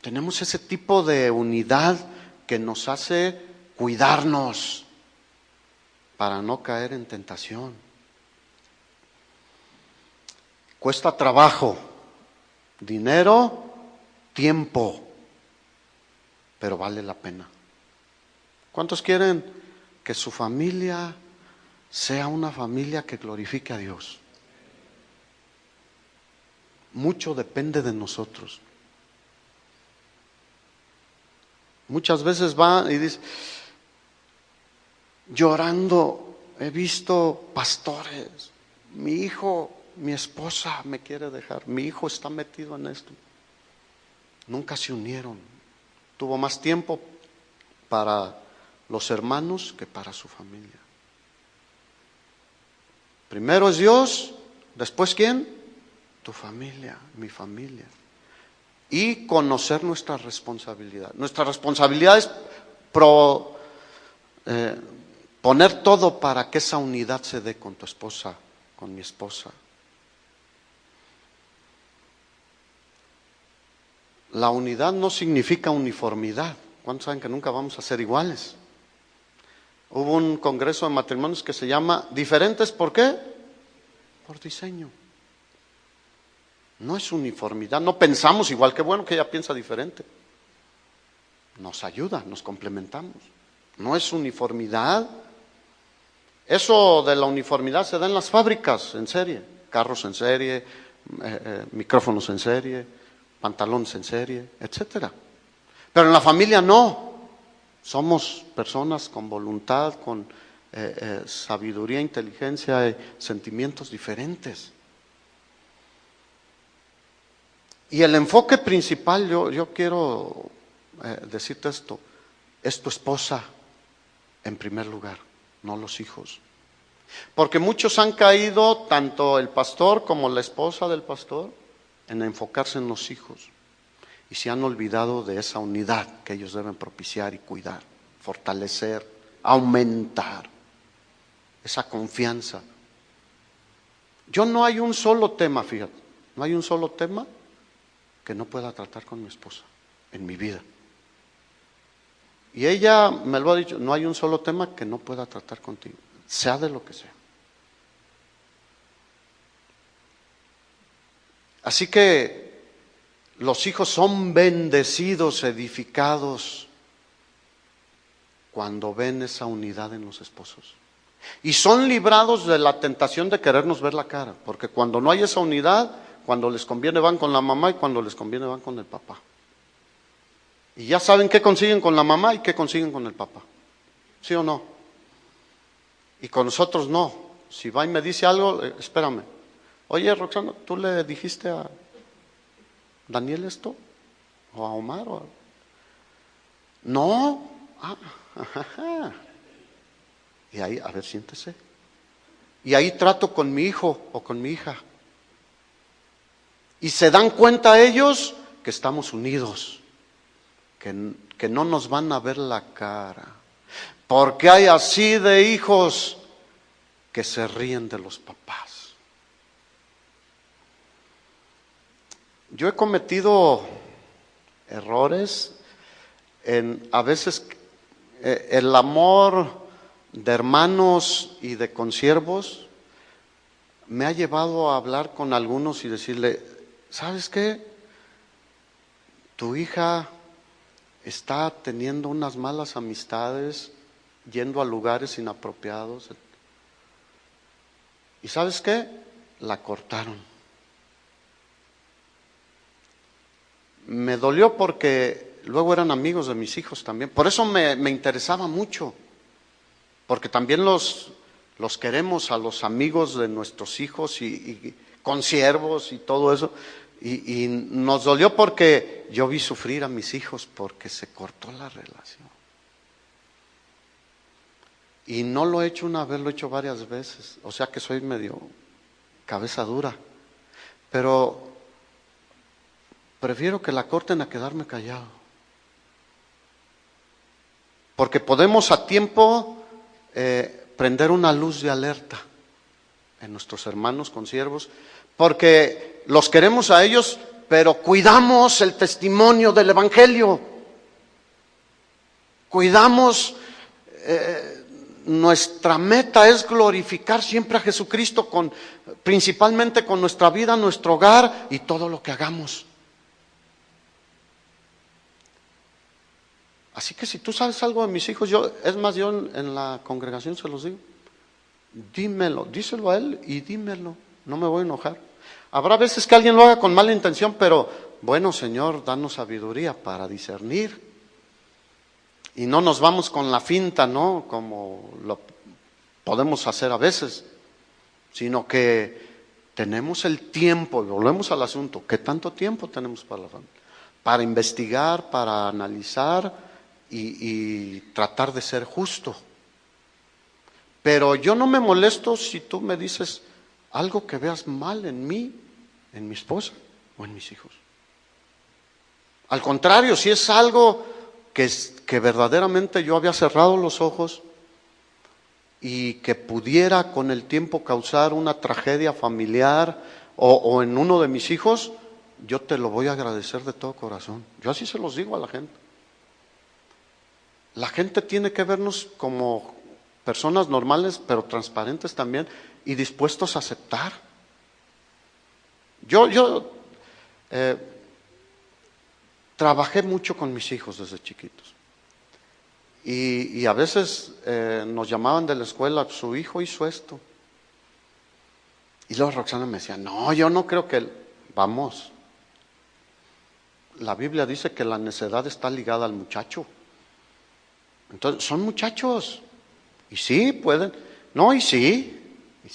Tenemos ese tipo de unidad que nos hace cuidarnos para no caer en tentación. Cuesta trabajo, dinero, tiempo, pero vale la pena. ¿Cuántos quieren que su familia sea una familia que glorifique a Dios? mucho depende de nosotros. Muchas veces va y dice, llorando, he visto pastores, mi hijo, mi esposa me quiere dejar, mi hijo está metido en esto. Nunca se unieron. Tuvo más tiempo para los hermanos que para su familia. Primero es Dios, después ¿quién? Tu familia, mi familia. Y conocer nuestra responsabilidad. Nuestra responsabilidad es poner todo para que esa unidad se dé con tu esposa, con mi esposa. La unidad no significa uniformidad. ¿Cuántos saben que nunca vamos a ser iguales? Hubo un congreso de matrimonios que se llama Diferentes, ¿por qué? Por diseño. No es uniformidad, no pensamos igual, qué bueno que ella piensa diferente. Nos ayuda, nos complementamos. No es uniformidad. Eso de la uniformidad se da en las fábricas en serie, carros en serie, micrófonos en serie, pantalones en serie, etcétera. Pero en la familia no. Somos personas con voluntad, con sabiduría, inteligencia y sentimientos diferentes. Y el enfoque principal, yo quiero decirte esto, es tu esposa en primer lugar, no los hijos. Porque muchos han caído, tanto el pastor como la esposa del pastor, en enfocarse en los hijos. Y se han olvidado de esa unidad que ellos deben propiciar y cuidar, fortalecer, aumentar esa confianza. No hay un solo tema, fíjate, no hay un solo tema que no pueda tratar con mi esposa en mi vida. Y ella me lo ha dicho, no hay un solo tema que no pueda tratar contigo, sea de lo que sea. Así que los hijos son bendecidos, edificados, cuando ven esa unidad en los esposos. Y son librados de la tentación de querernos ver la cara, porque cuando no hay esa unidad, cuando les conviene van con la mamá y cuando les conviene van con el papá. Y ya saben qué consiguen con la mamá y qué consiguen con el papá. ¿Sí o no? Y con nosotros no. Si va y me dice algo, espérame. Oye, Roxana, ¿tú le dijiste a Daniel esto? ¿O a Omar? No. Ajá. Y ahí, a ver, siéntese. Y ahí trato con mi hijo o con mi hija. Y se dan cuenta ellos que estamos unidos, que no nos van a ver la cara. Porque hay así de hijos que se ríen de los papás. Yo he cometido errores a veces el amor de hermanos y de consiervos me ha llevado a hablar con algunos y decirle, ¿sabes qué? Tu hija está teniendo unas malas amistades, yendo a lugares inapropiados. ¿Y sabes qué? La cortaron. Me dolió porque luego eran amigos de mis hijos también. Por eso me interesaba mucho. Porque también los queremos a los amigos de nuestros hijos y consiervos y todo eso. Y nos dolió porque yo vi sufrir a mis hijos porque se cortó la relación. Y no lo he hecho una vez, lo he hecho varias veces. O sea que soy medio cabeza dura. Pero prefiero que la corten a quedarme callado. Porque podemos a tiempo prender una luz de alerta en nuestros hermanos consiervos, porque los queremos a ellos, pero cuidamos el testimonio del Evangelio. Cuidamos, nuestra meta es glorificar siempre a Jesucristo, principalmente con nuestra vida, nuestro hogar y todo lo que hagamos. Así que si tú sabes algo de mis hijos, yo en la congregación se los digo, dímelo, díselo a él y dímelo, no me voy a enojar. Habrá veces que alguien lo haga con mala intención, pero bueno, Señor, danos sabiduría para discernir. Y no nos vamos con la finta, ¿no? Como lo podemos hacer a veces, sino que tenemos el tiempo, y volvemos al asunto, ¿qué tanto tiempo tenemos para la familia? Para investigar, para analizar y tratar de ser justo. Pero yo no me molesto si tú me dices algo que veas mal en mí, en mi esposa o en mis hijos. Al contrario, si es algo que verdaderamente yo había cerrado los ojos y que pudiera con el tiempo causar una tragedia familiar o en uno de mis hijos, yo te lo voy a agradecer de todo corazón. Yo así se los digo a la gente. La gente tiene que vernos como personas normales, pero transparentes también y dispuestos a aceptar. Yo trabajé mucho con mis hijos desde chiquitos. Y a veces nos llamaban de la escuela, su hijo hizo esto. Y luego Roxana me decía, no, yo no creo que vamos. La Biblia dice que la necedad está ligada al muchacho. Entonces, son muchachos. Y sí, pueden. No, y sí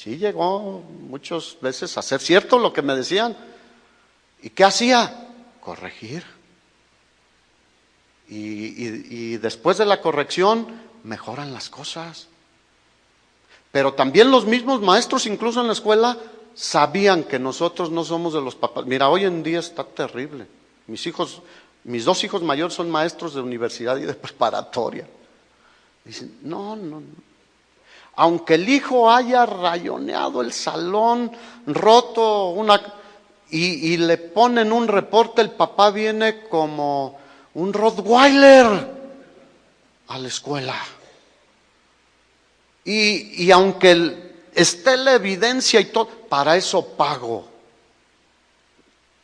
llegó muchas veces a ser cierto lo que me decían. ¿Y qué hacía? Corregir. Y después de la corrección, mejoran las cosas. Pero también los mismos maestros, incluso en la escuela, sabían que nosotros no somos de los papás. Mira, hoy en día está terrible. Mis dos hijos mayores son maestros de universidad y de preparatoria. Dicen, no. Aunque el hijo haya rayoneado el salón, roto y le ponen un reporte, el papá viene como un Rottweiler a la escuela. Y aunque esté la evidencia y todo, para eso pago.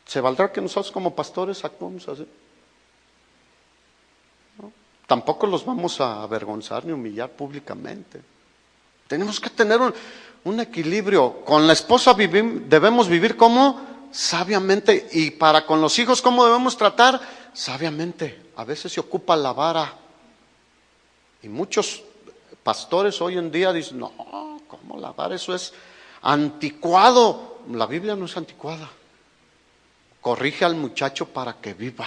¿Se valdrá que nosotros como pastores actuemos así? ¿No? Tampoco los vamos a avergonzar ni humillar públicamente. Tenemos que tener un equilibrio. Con la esposa debemos vivir como sabiamente, y para con los hijos, ¿cómo debemos tratar? Sabiamente. A veces se ocupa la vara. Y muchos pastores hoy en día dicen, no, ¿cómo la vara? Eso es anticuado. La Biblia no es anticuada. Corrige al muchacho para que viva.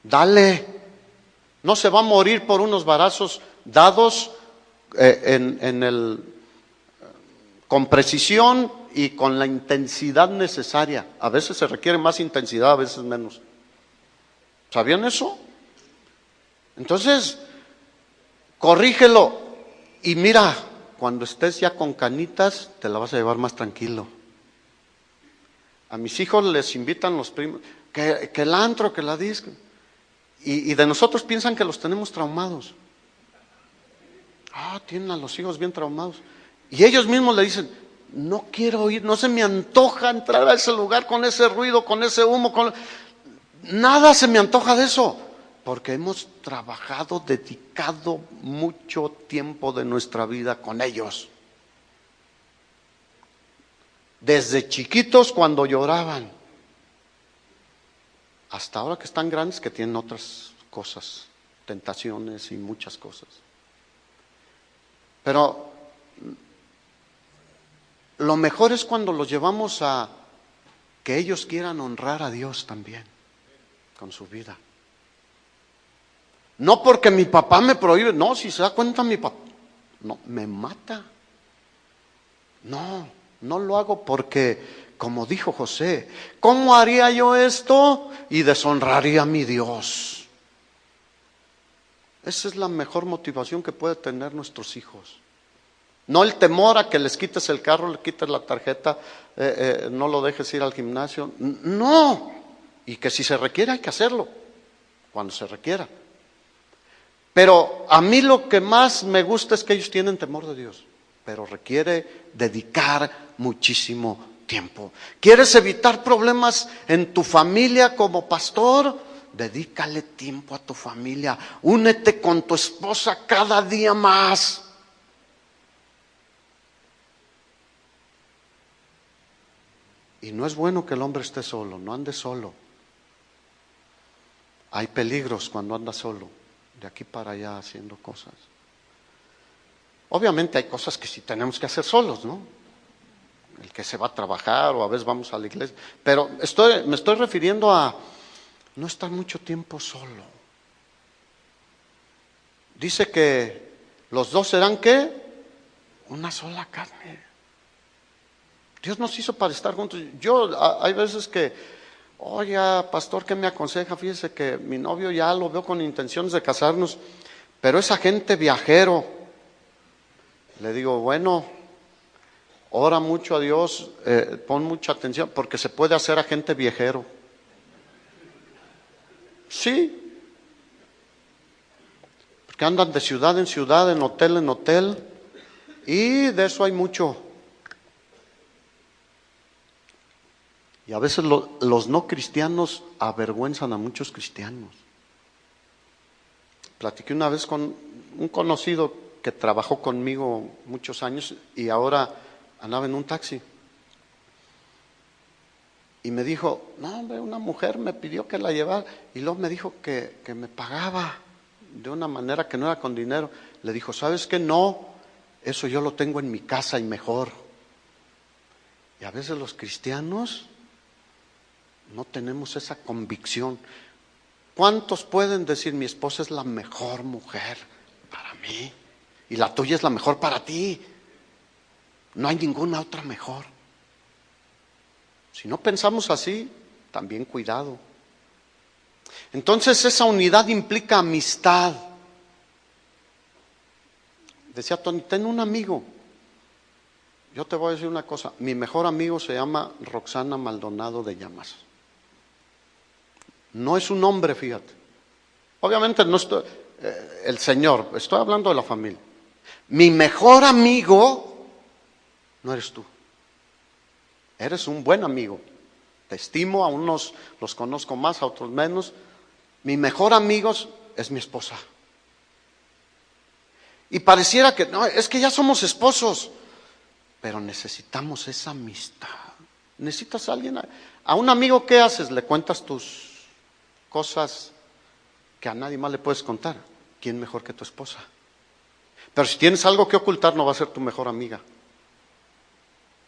Dale. No se va a morir por unos varazos dados con precisión y con la intensidad necesaria. A veces se requiere más intensidad, a veces menos. ¿Sabían eso? Entonces, corrígelo. Y mira, cuando estés ya con canitas, te la vas a llevar más tranquilo. A mis hijos les invitan los primos, que el antro, que la disco. Y de nosotros piensan que los tenemos traumados. Tienen a los hijos bien traumados. Y ellos mismos le dicen, no quiero ir, no se me antoja entrar a ese lugar con ese ruido, con ese humo, nada se me antoja de eso. Porque hemos trabajado, dedicado mucho tiempo de nuestra vida con ellos. Desde chiquitos cuando lloraban, hasta ahora que están grandes que tienen otras cosas, tentaciones y muchas cosas. Pero lo mejor es cuando los llevamos a que ellos quieran honrar a Dios también con su vida. No porque mi papá me prohíbe, no, si se da cuenta mi papá, no, me mata. No lo hago porque, como dijo José, ¿cómo haría yo esto? Y deshonraría a mi Dios. Esa es la mejor motivación que pueden tener nuestros hijos. No el temor a que les quites el carro, le quites la tarjeta, no lo dejes ir al gimnasio. No. Y que si se requiere hay que hacerlo, cuando se requiera. Pero a mí lo que más me gusta es que ellos tienen temor de Dios, pero requiere dedicar muchísimo tiempo. ¿Quieres evitar problemas en tu familia como pastor? Dedícale tiempo a tu familia. Únete con tu esposa cada día más. Y no es bueno que el hombre esté solo, no ande solo. Hay peligros cuando anda solo, de aquí para allá haciendo cosas. Obviamente hay cosas que sí tenemos que hacer solos, ¿no? El que se va a trabajar o a veces vamos a la iglesia. Pero me estoy refiriendo a no estar mucho tiempo solo. Dice que los dos serán, ¿qué? Una sola carne. Dios nos hizo para estar juntos. Hay veces que, oye, pastor, ¿qué me aconseja? Fíjese que mi novio ya lo veo con intenciones de casarnos, pero es agente viajero. Le digo, bueno, ora mucho a Dios, pon mucha atención, porque se puede hacer agente viajero. Sí, porque andan de ciudad en ciudad, en hotel, y de eso hay mucho. Y a veces los no cristianos avergüenzan a muchos cristianos. Platiqué una vez con un conocido que trabajó conmigo muchos años y ahora andaba en un taxi. Y me dijo, no hombre, una mujer me pidió que la llevara y luego me dijo que me pagaba de una manera que no era con dinero. Le dijo, ¿sabes qué? No, eso yo lo tengo en mi casa y mejor. Y a veces los cristianos no tenemos esa convicción. ¿Cuántos pueden decir, mi esposa es la mejor mujer para mí y la tuya es la mejor para ti? No hay ninguna otra mejor. Si no pensamos así, también cuidado. Entonces esa unidad implica amistad. Decía Tony, ten un amigo. Yo te voy a decir una cosa, mi mejor amigo se llama Roxana Maldonado de Llamas. No es un hombre, fíjate. Obviamente no estoy, el Señor, estoy hablando de la familia. Mi mejor amigo no eres tú. Eres un buen amigo. Te estimo, a unos los conozco más, a otros menos. Mi mejor amigo es mi esposa. Y pareciera que, no, es que ya somos esposos. Pero necesitamos esa amistad. Necesitas a alguien. A un amigo, ¿qué haces? Le cuentas tus cosas que a nadie más le puedes contar. ¿Quién mejor que tu esposa? Pero si tienes algo que ocultar, no va a ser tu mejor amiga.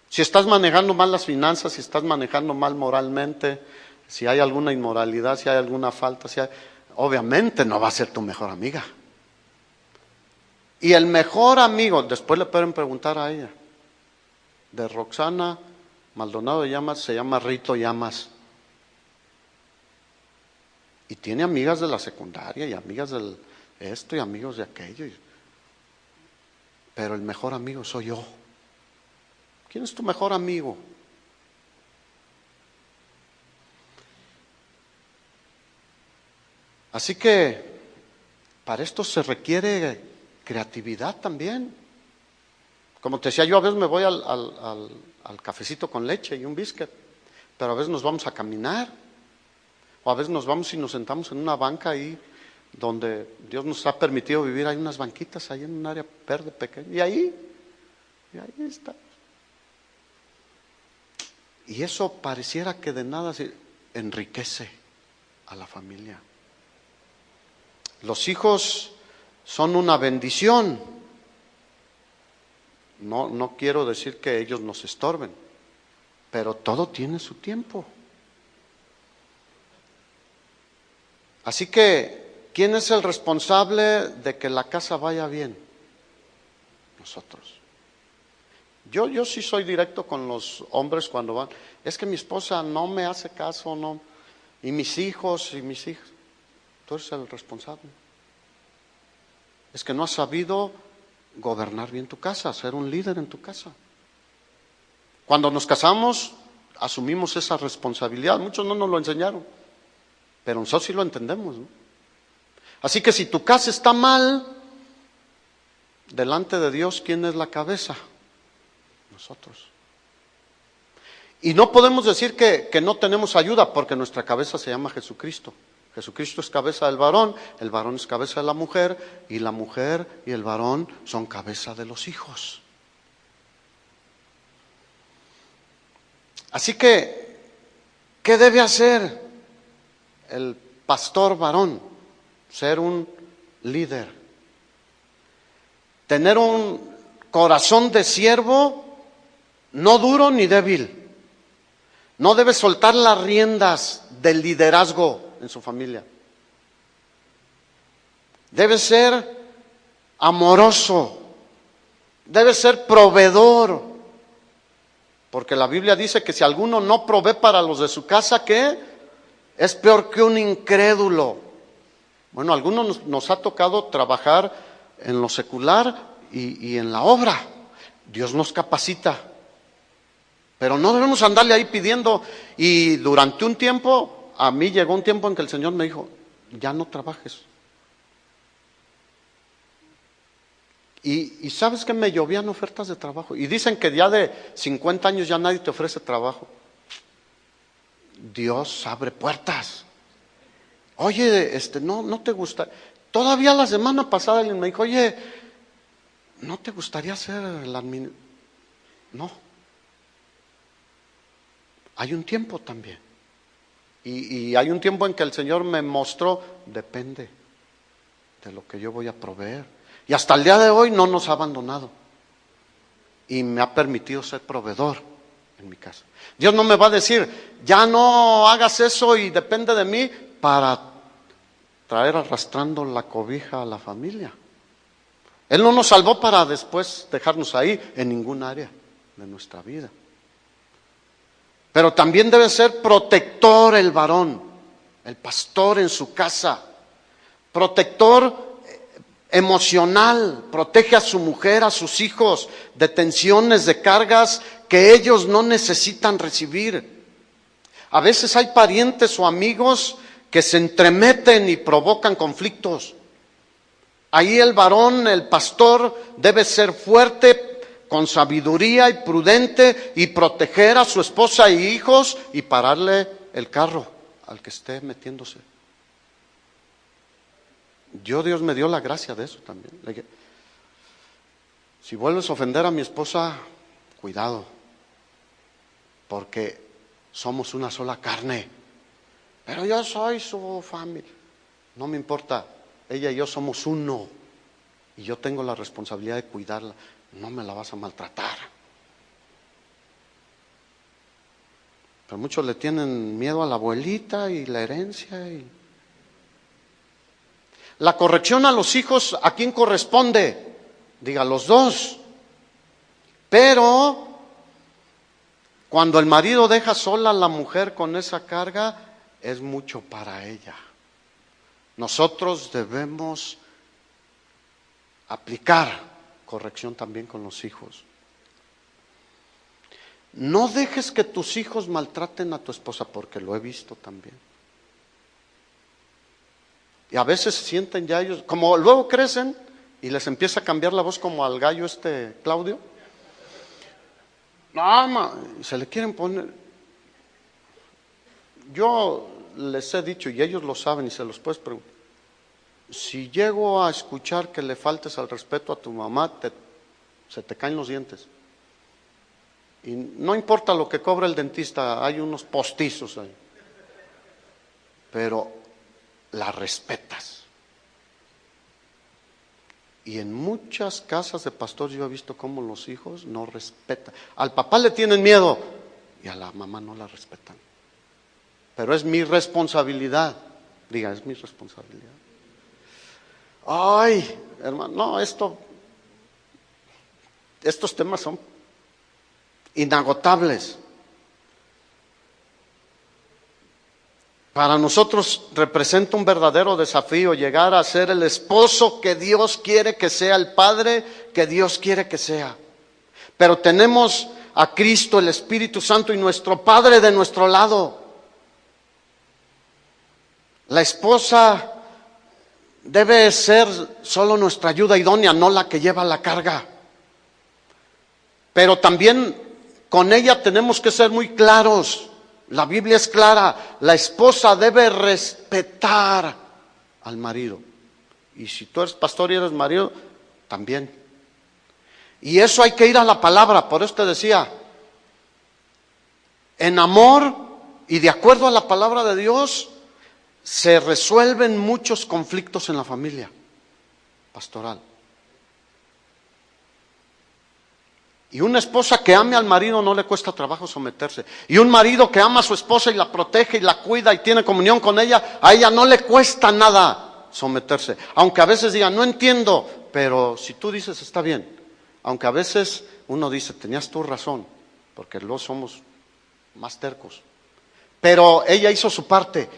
Si estás manejando mal las finanzas, si estás manejando mal moralmente, si hay alguna inmoralidad, si hay alguna falta, obviamente no va a ser tu mejor amiga. Y el mejor amigo, después le pueden preguntar a ella, de Roxana Maldonado de Llamas, se llama Rito Llamas. Y tiene amigas de la secundaria y amigas del esto y amigos de aquello. Pero el mejor amigo soy yo. ¿Quién es tu mejor amigo? Así que para esto se requiere creatividad también. Como te decía, yo a veces me voy al cafecito con leche y un biscuit, pero a veces nos vamos a caminar, o a veces nos vamos y nos sentamos en una banca ahí donde Dios nos ha permitido vivir. Hay unas banquitas ahí en un área verde pequeña, y ahí está. Y eso pareciera que de nada se enriquece a la familia. Los hijos son una bendición. No quiero decir que ellos nos estorben, pero todo tiene su tiempo. Así que, ¿quién es el responsable de que la casa vaya bien? Nosotros. Yo sí soy directo con los hombres cuando van. Es que mi esposa no me hace caso, no. Y mis hijos. Tú eres el responsable. Es que no has sabido gobernar bien tu casa, ser un líder en tu casa. Cuando nos casamos, asumimos esa responsabilidad. Muchos no nos lo enseñaron, pero nosotros sí lo entendemos, ¿no? Así que si tu casa está mal, delante de Dios, ¿quién es la cabeza? Nosotros. Y no podemos decir que no tenemos ayuda, porque nuestra cabeza se llama Jesucristo. Jesucristo es cabeza del varón, el varón es cabeza de la mujer, y la mujer y el varón son cabeza de los hijos. Así que, ¿qué debe hacer el pastor varón? Ser un líder. Tener un corazón de siervo, no duro ni débil. No debe soltar las riendas del liderazgo en su familia. Debe ser amoroso, debe ser proveedor, porque la Biblia dice que si alguno no provee para los de su casa, ¿qué? Es peor que un incrédulo. Bueno, a algunos nos ha tocado trabajar en lo secular y en la obra. Dios nos capacita, pero no debemos andarle ahí pidiendo. Y durante un tiempo, a mí llegó un tiempo en que el Señor me dijo, ya no trabajes. Y ¿sabes qué? Me llovían ofertas de trabajo. Y dicen que ya de 50 años ya nadie te ofrece trabajo. Dios abre puertas. Oye, no te gusta. Todavía la semana pasada alguien me dijo, oye, ¿no te gustaría ser el administrador? No. Hay un tiempo también. Y hay un tiempo en que el Señor me mostró, depende de lo que yo voy a proveer. Y hasta el día de hoy no nos ha abandonado. Y me ha permitido ser proveedor en mi casa. Dios no me va a decir, ya no hagas eso y depende de mí para traer arrastrando la cobija a la familia. Él no nos salvó para después dejarnos ahí en ningún área de nuestra vida. Pero también debe ser protector el varón, el pastor en su casa. Protector emocional, protege a su mujer, a sus hijos, de tensiones, de cargas que ellos no necesitan recibir. A veces hay parientes o amigos que se entremeten y provocan conflictos. Ahí el varón, el pastor, debe ser fuerte, con sabiduría y prudente, y proteger a su esposa e hijos y pararle el carro al que esté metiéndose. Dios me dio la gracia de eso también. Si vuelves a ofender a mi esposa, cuidado, porque somos una sola carne. Pero yo soy su familia. No me importa, ella y yo somos uno. Y yo tengo la responsabilidad de cuidarla. No me la vas a maltratar. Pero muchos le tienen miedo a la abuelita y la herencia. La corrección a los hijos, ¿a quién corresponde? Diga, los dos. Pero cuando el marido deja sola a la mujer con esa carga, es mucho para ella. Nosotros debemos aplicar corrección también con los hijos. No dejes que tus hijos maltraten a tu esposa, porque lo he visto también. Y a veces se sienten ya ellos, como luego crecen y les empieza a cambiar la voz como al gallo Claudio. No, se le quieren poner. Yo les he dicho, y ellos lo saben y se los puedes preguntar. Si llego a escuchar que le faltes al respeto a tu mamá, se te caen los dientes. Y no importa lo que cobra el dentista, hay unos postizos ahí. Pero la respetas. Y en muchas casas de pastor yo he visto cómo los hijos no respetan. Al papá le tienen miedo y a la mamá no la respetan. Pero es mi responsabilidad. Diga, es mi responsabilidad. Ay, hermano, no, estos temas son inagotables. Para nosotros representa un verdadero desafío llegar a ser el esposo que Dios quiere que sea, el padre que Dios quiere que sea. Pero tenemos a Cristo, el Espíritu Santo y nuestro Padre de nuestro lado. La esposa debe ser solo nuestra ayuda idónea, no la que lleva la carga. Pero también con ella tenemos que ser muy claros. La Biblia es clara, la esposa debe respetar al marido. Y si tú eres pastor y eres marido, también. Y eso hay que ir a la palabra, por eso te decía, en amor y de acuerdo a la palabra de Dios, se resuelven muchos conflictos en la familia pastoral. Y una esposa que ame al marido no le cuesta trabajo someterse. Y un marido que ama a su esposa y la protege y la cuida y tiene comunión con ella, a ella no le cuesta nada someterse. Aunque a veces diga, no entiendo, pero si tú dices está bien. Aunque a veces uno dice, tenías tu razón, porque luego somos más tercos. Pero ella hizo su parte.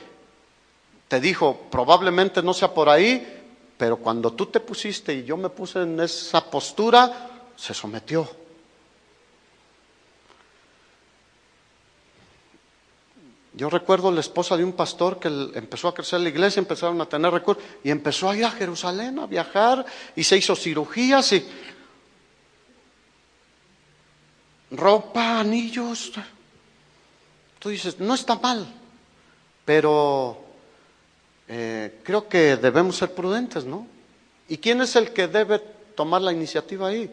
Te dijo, probablemente no sea por ahí, pero cuando tú te pusiste y yo me puse en esa postura, se sometió. Yo recuerdo la esposa de un pastor que empezó a crecer la iglesia, empezaron a tener recursos y empezó a ir a Jerusalén a viajar y se hizo cirugías y ropa, anillos. Tú dices, no está mal, pero creo que debemos ser prudentes, ¿no? ¿Y quién es el que debe tomar la iniciativa ahí?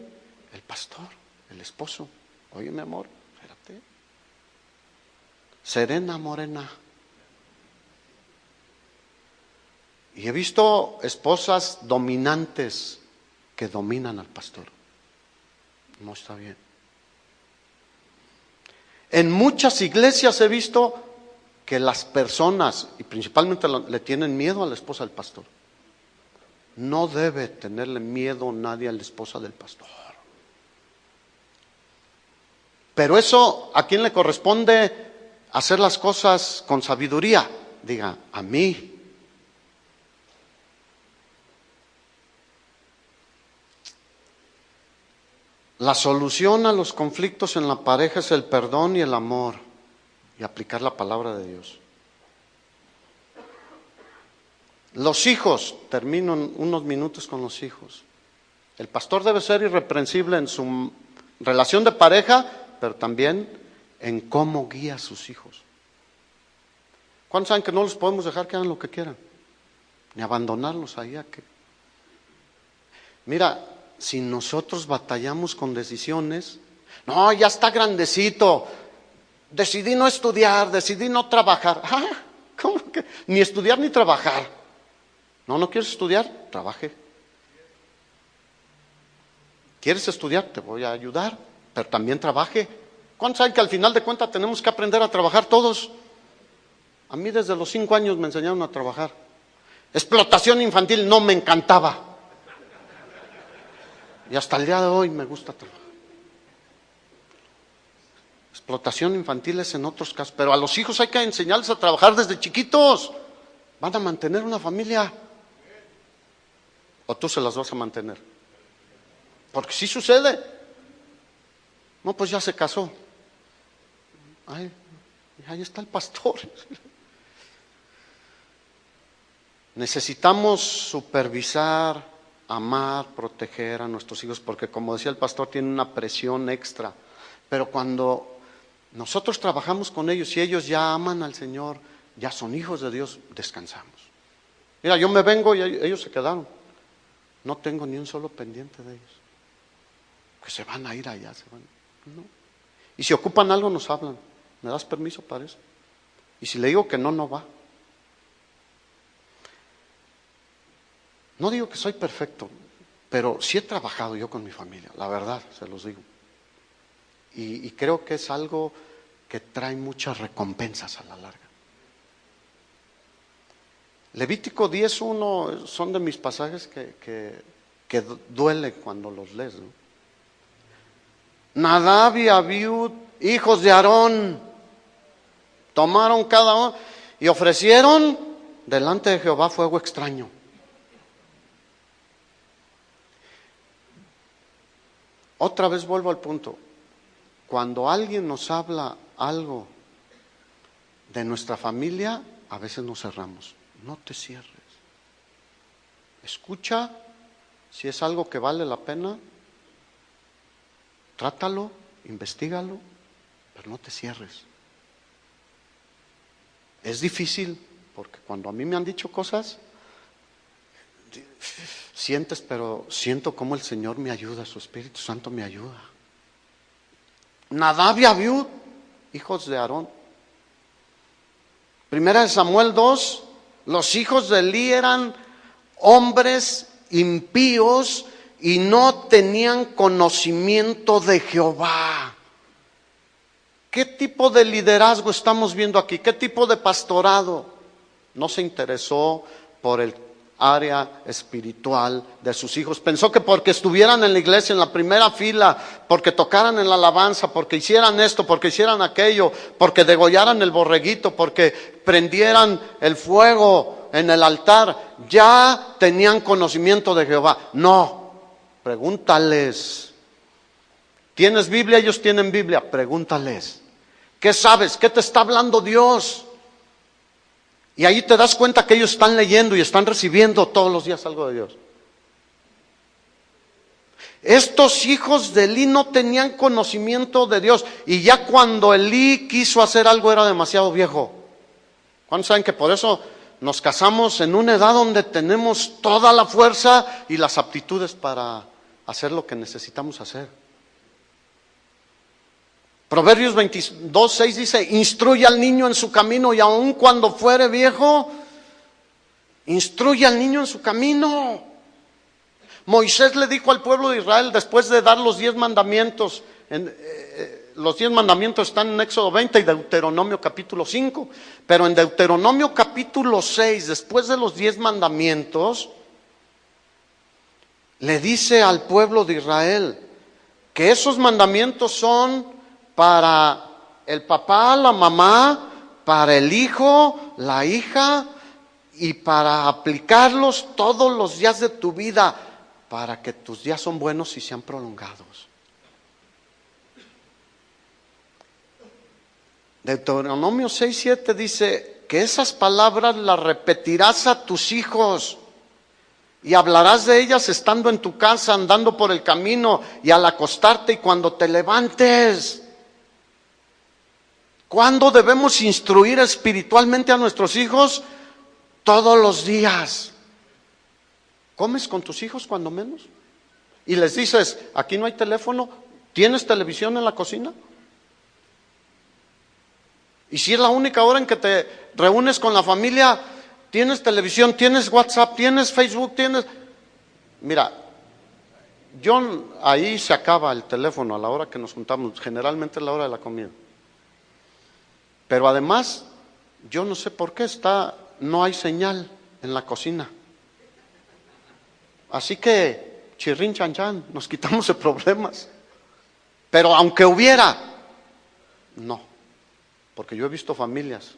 El pastor, el esposo. Oye, mi amor, espérate. Serena, morena. Y he visto esposas dominantes que dominan al pastor. No está bien. En muchas iglesias he visto que las personas, y principalmente le tienen miedo a la esposa del pastor. No debe tenerle miedo nadie a la esposa del pastor. Pero eso, ¿a quién le corresponde hacer las cosas con sabiduría? Diga, a mí. La solución a los conflictos en la pareja es el perdón y el amor y aplicar la palabra de Dios. Los hijos, termino en unos minutos con los hijos. El pastor debe ser irreprensible en su relación de pareja, pero también en cómo guía a sus hijos. ¿Cuántos saben que no los podemos dejar que hagan lo que quieran? Ni abandonarlos ahí a que... Mira, si nosotros batallamos con decisiones, no, ya está grandecito, decidí no estudiar, decidí no trabajar. ¿Cómo que? Ni estudiar ni trabajar. No quieres estudiar, trabaje. ¿Quieres estudiar? Te voy a ayudar, pero también trabaje. ¿Cuántos saben que al final de cuentas tenemos que aprender a trabajar todos? A mí desde los 5 años me enseñaron a trabajar. Explotación infantil no me encantaba. Y hasta el día de hoy me gusta trabajar. Explotación infantil es en otros casos, pero a los hijos hay que enseñarles a trabajar desde chiquitos. Van a mantener una familia. ¿O tú se las vas a mantener? Porque sí sucede. No, pues ya se casó. Ay, ahí está el pastor. Necesitamos supervisar, amar, proteger a nuestros hijos, porque como decía el pastor, tienen una presión extra. Pero cuando nosotros trabajamos con ellos y ellos ya aman al Señor, ya son hijos de Dios, descansamos. Mira, yo me vengo y ellos se quedaron. No tengo ni un solo pendiente de ellos. Que se van a ir allá, se van. No. Y si ocupan algo nos hablan. ¿Me das permiso para eso? Y si le digo que no, no va. No digo que soy perfecto, pero sí he trabajado yo con mi familia, la verdad, se los digo. Y creo que es algo que trae muchas recompensas a la larga. Levítico 10:1 son de mis pasajes que duele cuando los lees, ¿no? Nadab y Abiud, hijos de Aarón, tomaron cada uno y ofrecieron delante de Jehová fuego extraño. Otra vez vuelvo al punto. Cuando alguien nos habla algo de nuestra familia, a veces nos cerramos. No te cierres. Escucha, si es algo que vale la pena, trátalo, investígalo, pero no te cierres. Es difícil, porque cuando a mí me han dicho cosas, sientes, pero siento cómo el Señor me ayuda, su Espíritu Santo me ayuda. Nadab y Abiud hijos de Aarón. Primera de Samuel 2, los hijos de Elí eran hombres impíos y no tenían conocimiento de Jehová. ¿Qué tipo de liderazgo estamos viendo aquí? ¿Qué tipo de pastorado? No se interesó por el área espiritual de sus hijos. Pensó que porque estuvieran en la iglesia en la primera fila, porque tocaran en la alabanza, porque hicieran esto, porque hicieran aquello, porque degollaran el borreguito, porque prendieran el fuego en el altar, ya tenían conocimiento de Jehová. No, pregúntales. ¿Tienes Biblia? Ellos tienen Biblia. Pregúntales. ¿Qué sabes? ¿Qué te está hablando Dios? Y ahí te das cuenta que ellos están leyendo y están recibiendo todos los días algo de Dios. Estos hijos de Elí no tenían conocimiento de Dios. Y ya cuando Elí quiso hacer algo era demasiado viejo. ¿Cuántos saben que por eso nos casamos en una edad donde tenemos toda la fuerza y las aptitudes para hacer lo que necesitamos hacer? Proverbios 22:6 dice, instruye al niño en su camino y aun cuando fuere viejo, instruye al niño en su camino. Moisés le dijo al pueblo de Israel después de dar los 10 mandamientos, los 10 mandamientos están en Éxodo 20 y Deuteronomio capítulo 5, pero en Deuteronomio capítulo 6, después de los 10 mandamientos, le dice al pueblo de Israel que esos mandamientos son para el papá, la mamá, para el hijo, la hija, y para aplicarlos todos los días de tu vida, para que tus días son buenos y sean prolongados. Deuteronomio 6:7 dice que esas palabras las repetirás a tus hijos y hablarás de ellas estando en tu casa, andando por el camino y al acostarte y cuando te levantes. ¿Cuándo debemos instruir espiritualmente a nuestros hijos? Todos los días. ¿Comes con tus hijos cuando menos? Y les dices, aquí no hay teléfono, ¿tienes televisión en la cocina? Y si es la única hora en que te reúnes con la familia, ¿tienes televisión, tienes WhatsApp, tienes Facebook, tienes...? Mira, ahí se acaba el teléfono a la hora que nos juntamos, generalmente es la hora de la comida. Pero además, yo no sé por qué no hay señal en la cocina. Así que, chirrín chan chan, nos quitamos de problemas. Pero aunque hubiera, no. Porque yo he visto familias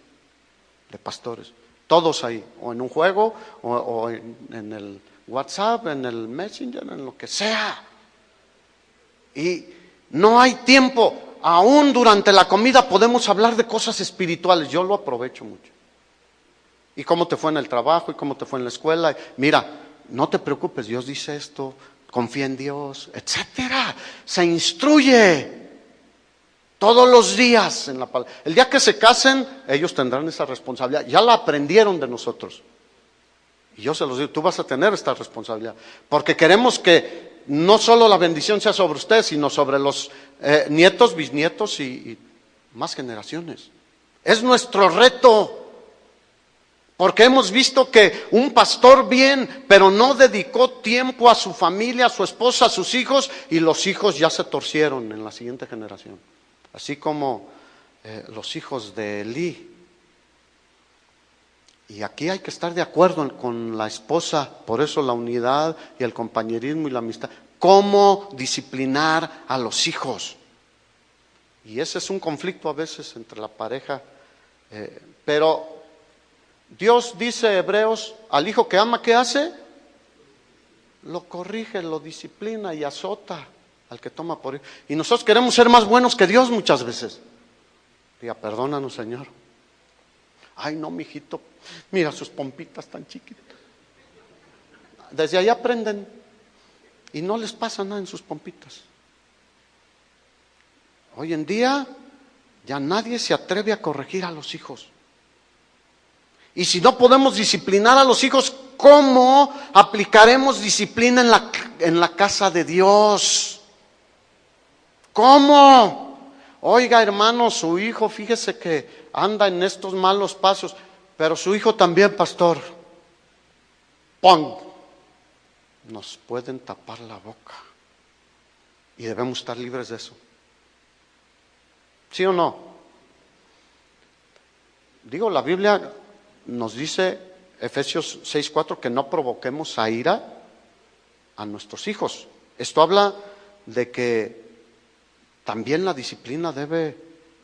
de pastores, todos ahí, o en un juego, o en el WhatsApp, en el Messenger, en lo que sea. Y no hay tiempo. Aún durante la comida podemos hablar de cosas espirituales. Yo lo aprovecho mucho. ¿Y cómo te fue en el trabajo? ¿Y cómo te fue en la escuela? Mira, no te preocupes, Dios dice esto, confía en Dios, etcétera. Se instruye todos los días en la palabra. El día que se casen, ellos tendrán esa responsabilidad. Ya la aprendieron de nosotros. Y yo se los digo, tú vas a tener esta responsabilidad. Porque queremos que no solo la bendición sea sobre ustedes, sino sobre los nietos, bisnietos y más generaciones. Es nuestro reto. Porque hemos visto que un pastor bien, pero no dedicó tiempo a su familia, a su esposa, a sus hijos, y los hijos ya se torcieron en la siguiente generación. Así como los hijos de Elí. Y aquí hay que estar de acuerdo con la esposa, por eso la unidad y el compañerismo y la amistad. ¿Cómo disciplinar a los hijos? Y ese es un conflicto a veces entre la pareja, pero Dios dice, Hebreos, al hijo que ama, ¿qué hace? Lo corrige, lo disciplina y azota al que toma por hijo. Y nosotros queremos ser más buenos que Dios muchas veces. Diga, perdónanos, Señor. Ay, no, mijito, mira sus pompitas tan chiquitas. Desde ahí aprenden y no les pasa nada en sus pompitas. Hoy en día ya nadie se atreve a corregir a los hijos. Y si no podemos disciplinar a los hijos, ¿cómo aplicaremos disciplina en la casa de Dios? ¿Cómo? Oiga, hermano, su hijo, fíjese que anda en estos malos pasos, pero su hijo también, pastor. ¡Pum! Nos pueden tapar la boca y debemos estar libres de eso. ¿Sí o no? Digo, la Biblia nos dice, Efesios 6:4, que no provoquemos a ira a nuestros hijos. Esto habla de que también la disciplina debe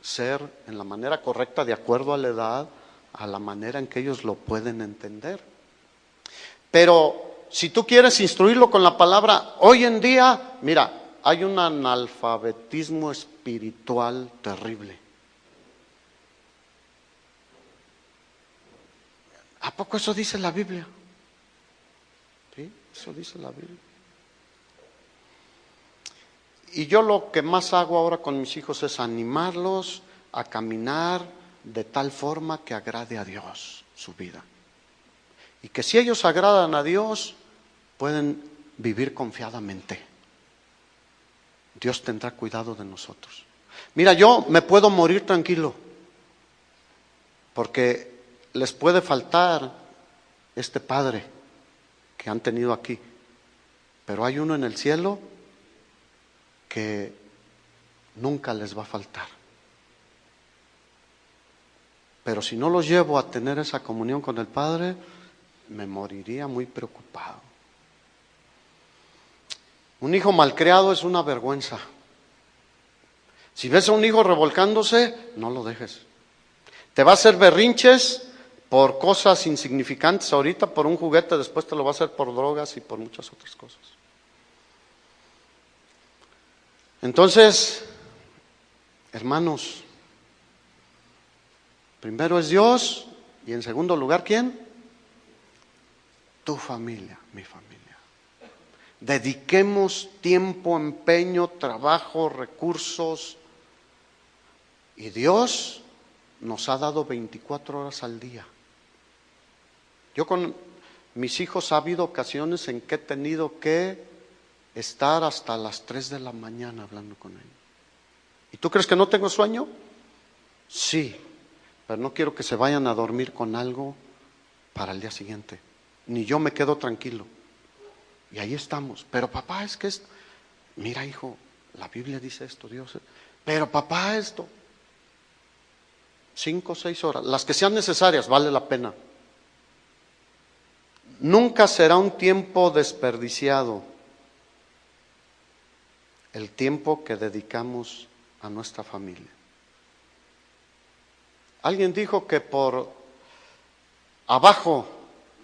ser en la manera correcta, de acuerdo a la edad, a la manera en que ellos lo pueden entender. Pero si tú quieres instruirlo con la palabra, hoy en día, mira, hay un analfabetismo espiritual terrible. ¿A poco eso dice la Biblia? Sí, eso dice la Biblia. Y yo lo que más hago ahora con mis hijos es animarlos a caminar de tal forma que agrade a Dios su vida. Y que si ellos agradan a Dios, pueden vivir confiadamente. Dios tendrá cuidado de nosotros. Mira, yo me puedo morir tranquilo, porque les puede faltar este padre que han tenido aquí, pero hay uno en el cielo que nunca les va a faltar. Pero si no los llevo a tener esa comunión con el Padre, me moriría muy preocupado. Un hijo malcriado es una vergüenza. Si ves a un hijo revolcándose, no lo dejes. Te va a hacer berrinches por cosas insignificantes ahorita, por un juguete, después te lo va a hacer por drogas y por muchas otras cosas. Entonces, hermanos, primero es Dios y en segundo lugar, ¿quién? Tu familia, mi familia. Dediquemos tiempo, empeño, trabajo, recursos, y Dios nos ha dado 24 horas al día. Yo con mis hijos ha habido ocasiones en que he tenido que estar hasta las 3 de la mañana hablando con ellos. ¿Y tú crees que no tengo sueño? Sí, pero no quiero que se vayan a dormir con algo para el día siguiente. Ni yo me quedo tranquilo. Y ahí estamos. Pero papá, es que mira, hijo, la Biblia dice esto, Dios. Pero papá, esto. 5 o 6 horas, las que sean necesarias, vale la pena. Nunca será un tiempo desperdiciado el tiempo que dedicamos a nuestra familia. Alguien dijo que por abajo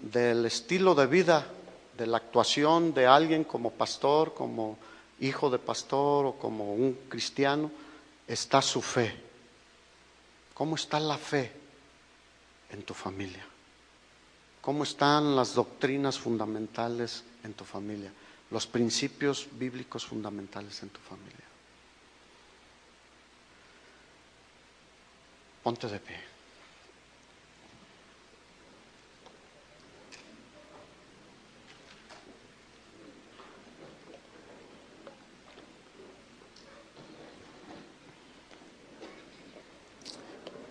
del estilo de vida, de la actuación de alguien como pastor, como hijo de pastor o como un cristiano, está su fe. ¿Cómo está la fe en tu familia? ¿Cómo están las doctrinas fundamentales en tu familia? Los principios bíblicos fundamentales en tu familia. Ponte de pie.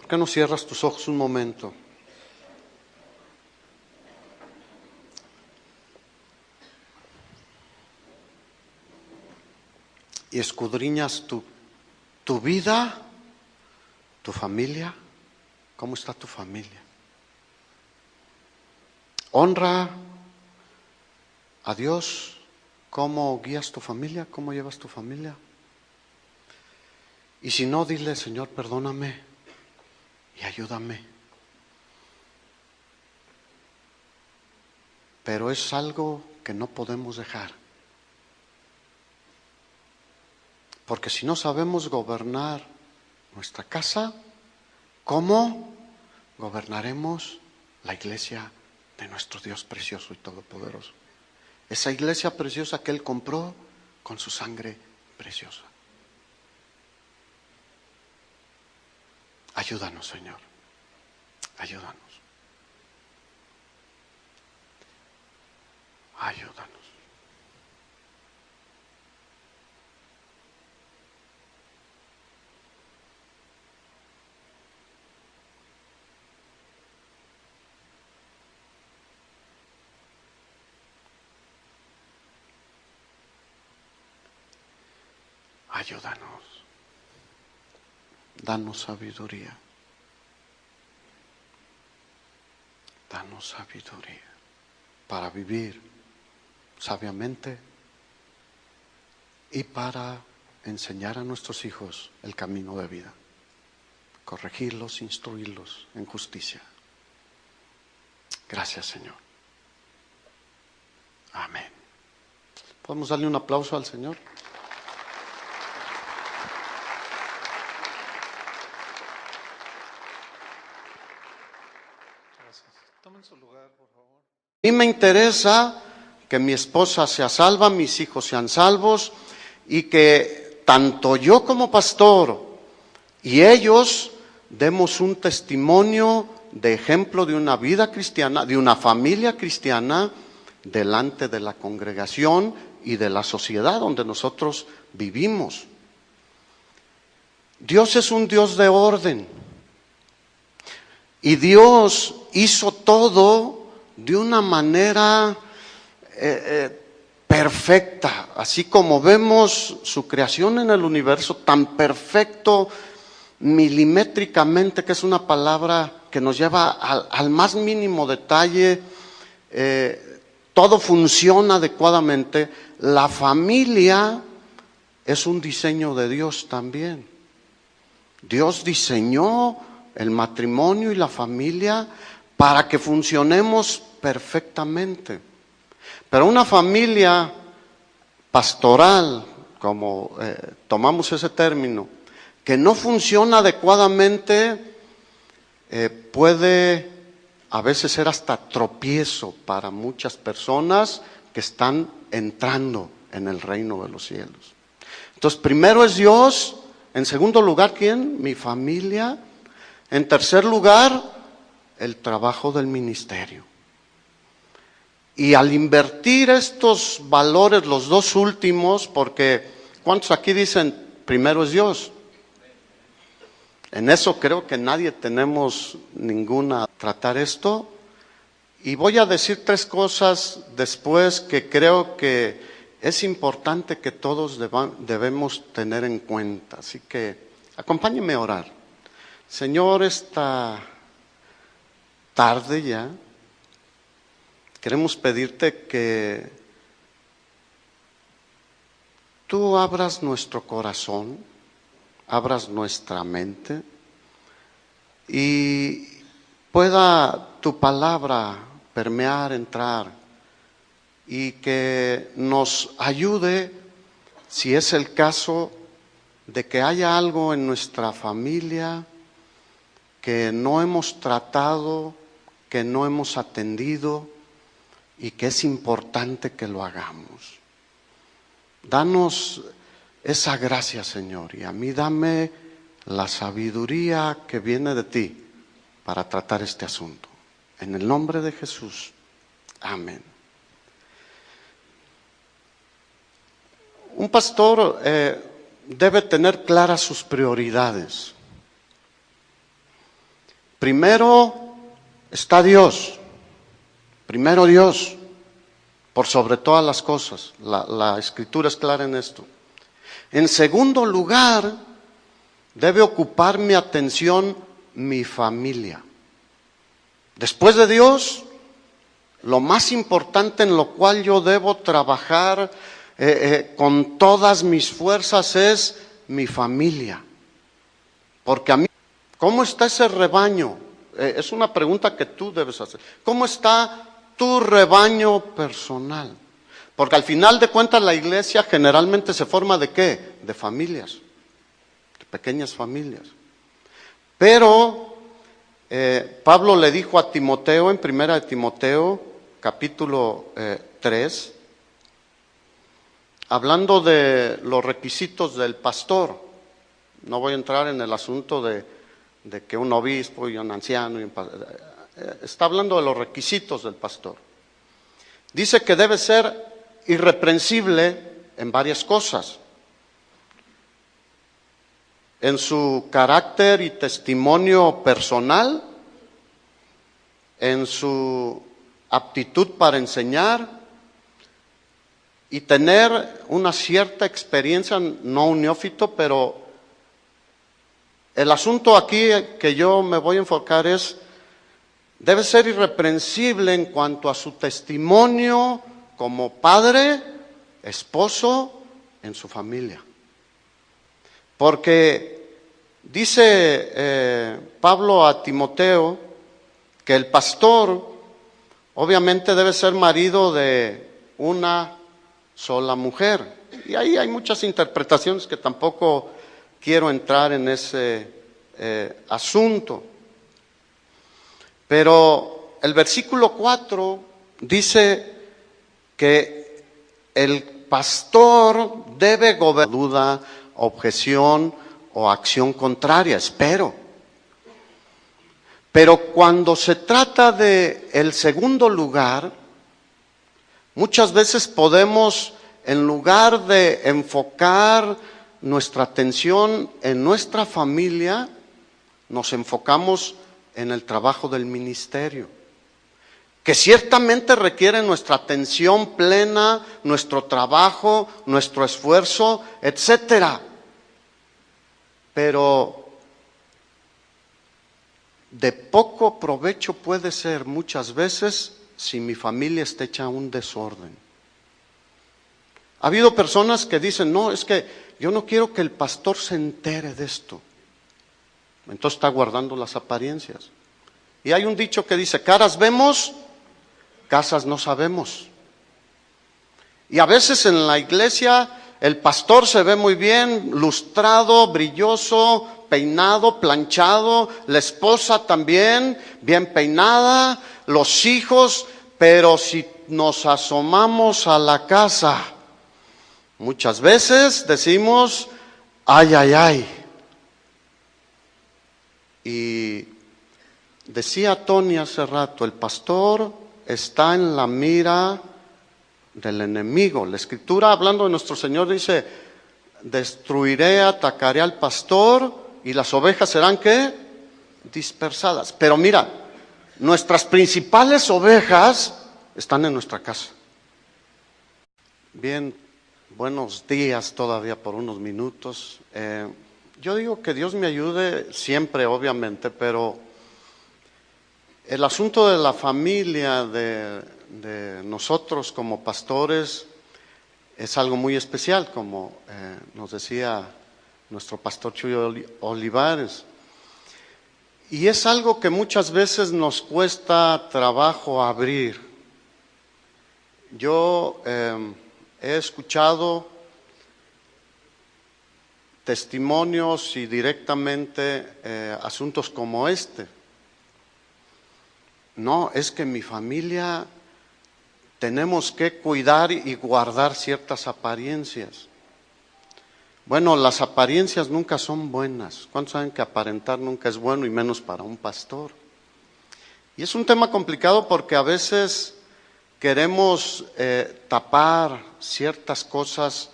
¿Por qué no cierras tus ojos un momento? Y escudriñas tu vida, tu familia. ¿Cómo está tu familia? Honra a Dios. ¿Cómo guías tu familia? ¿Cómo llevas tu familia? Y si no, dile, Señor, perdóname y ayúdame. Pero es algo que no podemos dejar. Porque si no sabemos gobernar nuestra casa, ¿cómo gobernaremos la iglesia de nuestro Dios precioso y todopoderoso? Esa iglesia preciosa que Él compró con su sangre preciosa. Ayúdanos, Señor. Ayúdanos. Ayúdanos. ayúdanos. Danos sabiduría. Danos sabiduría para vivir sabiamente y para enseñar a nuestros hijos el camino de vida. Corregirlos, instruirlos en justicia. Gracias, Señor. Amén. ¿Podemos darle un aplauso al Señor? Tomen su lugar, por favor. A mí me interesa que mi esposa sea salva, mis hijos sean salvos y que tanto yo como pastor y ellos demos un testimonio de ejemplo de una vida cristiana, de una familia cristiana delante de la congregación y de la sociedad donde nosotros vivimos. Dios es un Dios de orden y Dios hizo todo de una manera perfecta, así como vemos su creación en el universo tan perfecto, milimétricamente, que es una palabra que nos lleva al más mínimo detalle, todo funciona adecuadamente. La familia es un diseño de Dios también. Dios diseñó el matrimonio y la familia para que funcionemos perfectamente. Pero una familia pastoral, como tomamos ese término, que no funciona adecuadamente, puede a veces ser hasta tropiezo para muchas personas que están entrando en el reino de los cielos. Entonces, primero es Dios, en segundo lugar, ¿quién? Mi familia. En tercer lugar, el trabajo del ministerio. Y al invertir estos valores, los dos últimos, porque ¿cuántos aquí dicen primero es Dios? En eso creo que nadie tenemos ninguna tratar esto. Y voy a decir tres cosas después que creo que es importante que todos debemos tener en cuenta. Así que acompáñenme a orar. Señor, esta tarde ya queremos pedirte que tú abras nuestro corazón, abras nuestra mente y pueda tu palabra permear, entrar y que nos ayude, si es el caso, de que haya algo en nuestra familia que no hemos tratado, que no hemos atendido y que es importante que lo hagamos. Danos esa gracia, Señor, y a mí dame la sabiduría que viene de ti para tratar este asunto. En el nombre de Jesús. Amén. Un pastor debe tener claras sus prioridades. Primero está Dios. Primero Dios, por sobre todas las cosas. La Escritura es clara en esto. En segundo lugar, debe ocupar mi atención mi familia. Después de Dios, lo más importante en lo cual yo debo trabajar con todas mis fuerzas es mi familia. Porque a mí, ¿cómo está ese rebaño? Es una pregunta que tú debes hacer. ¿Cómo está tu rebaño personal? Porque al final de cuentas la iglesia generalmente se forma ¿de qué? De familias, de pequeñas familias. Pero Pablo le dijo a Timoteo en 1 Timoteo capítulo 3, hablando de los requisitos del pastor. No voy a entrar en el asunto de que un obispo y un anciano, está hablando de los requisitos del pastor. Dice que debe ser irreprensible en varias cosas. En su carácter y testimonio personal, en su aptitud para enseñar, y tener una cierta experiencia, no un neófito, pero el asunto aquí que yo me voy a enfocar es, debe ser irreprensible en cuanto a su testimonio como padre, esposo, en su familia. Porque dice Pablo a Timoteo que el pastor obviamente debe ser marido de una sola mujer. Y ahí hay muchas interpretaciones que tampoco quiero entrar en ese asunto. Pero el versículo 4 dice que el pastor debe gobernar duda, objeción o acción contraria, espero. Pero cuando se trata de el segundo lugar, muchas veces podemos, en lugar de enfocar nuestra atención en nuestra familia, nos enfocamos en el trabajo del ministerio, que ciertamente requiere nuestra atención plena, nuestro trabajo, nuestro esfuerzo, etcétera. Pero de poco provecho puede ser muchas veces si mi familia está hecha un desorden. Ha habido personas que dicen, no, es que yo no quiero que el pastor se entere de esto. Entonces está guardando las apariencias. Y hay un dicho que dice, caras vemos, casas no sabemos. Y a veces en la iglesia el pastor se ve muy bien, lustrado, brilloso, peinado, planchado, la esposa también, bien peinada, los hijos, pero si nos asomamos a la casa, muchas veces decimos, ay, ay, ay. Y decía Tony hace rato, el pastor está en la mira del enemigo. La Escritura, hablando de nuestro Señor, dice, destruiré, atacaré al pastor y las ovejas serán, ¿qué? Dispersadas. Pero mira, nuestras principales ovejas están en nuestra casa. Bien, buenos días todavía por unos minutos. Yo digo que Dios me ayude siempre, obviamente, pero el asunto de la familia, de nosotros como pastores, es algo muy especial, como nos decía nuestro pastor Chuy Olivares. Y es algo que muchas veces nos cuesta trabajo abrir. Yo he escuchado testimonios y directamente asuntos como este. No, es que mi familia tenemos que cuidar y guardar ciertas apariencias. Bueno, las apariencias nunca son buenas. ¿Cuántos saben que aparentar nunca es bueno y menos para un pastor? Y es un tema complicado porque a veces queremos tapar ciertas cosas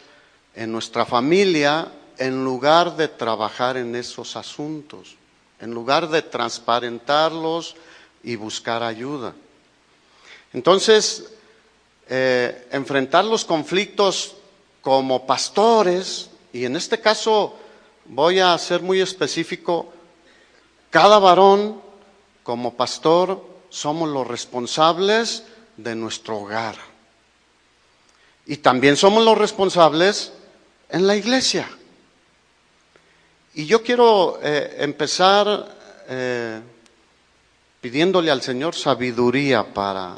en nuestra familia en lugar de trabajar en esos asuntos, en lugar de transparentarlos y buscar ayuda. Entonces, enfrentar los conflictos como pastores, y en este caso voy a ser muy específico, cada varón como pastor somos los responsables de nuestro hogar. Y también somos los responsables en la iglesia. Y yo quiero empezar pidiéndole al Señor sabiduría para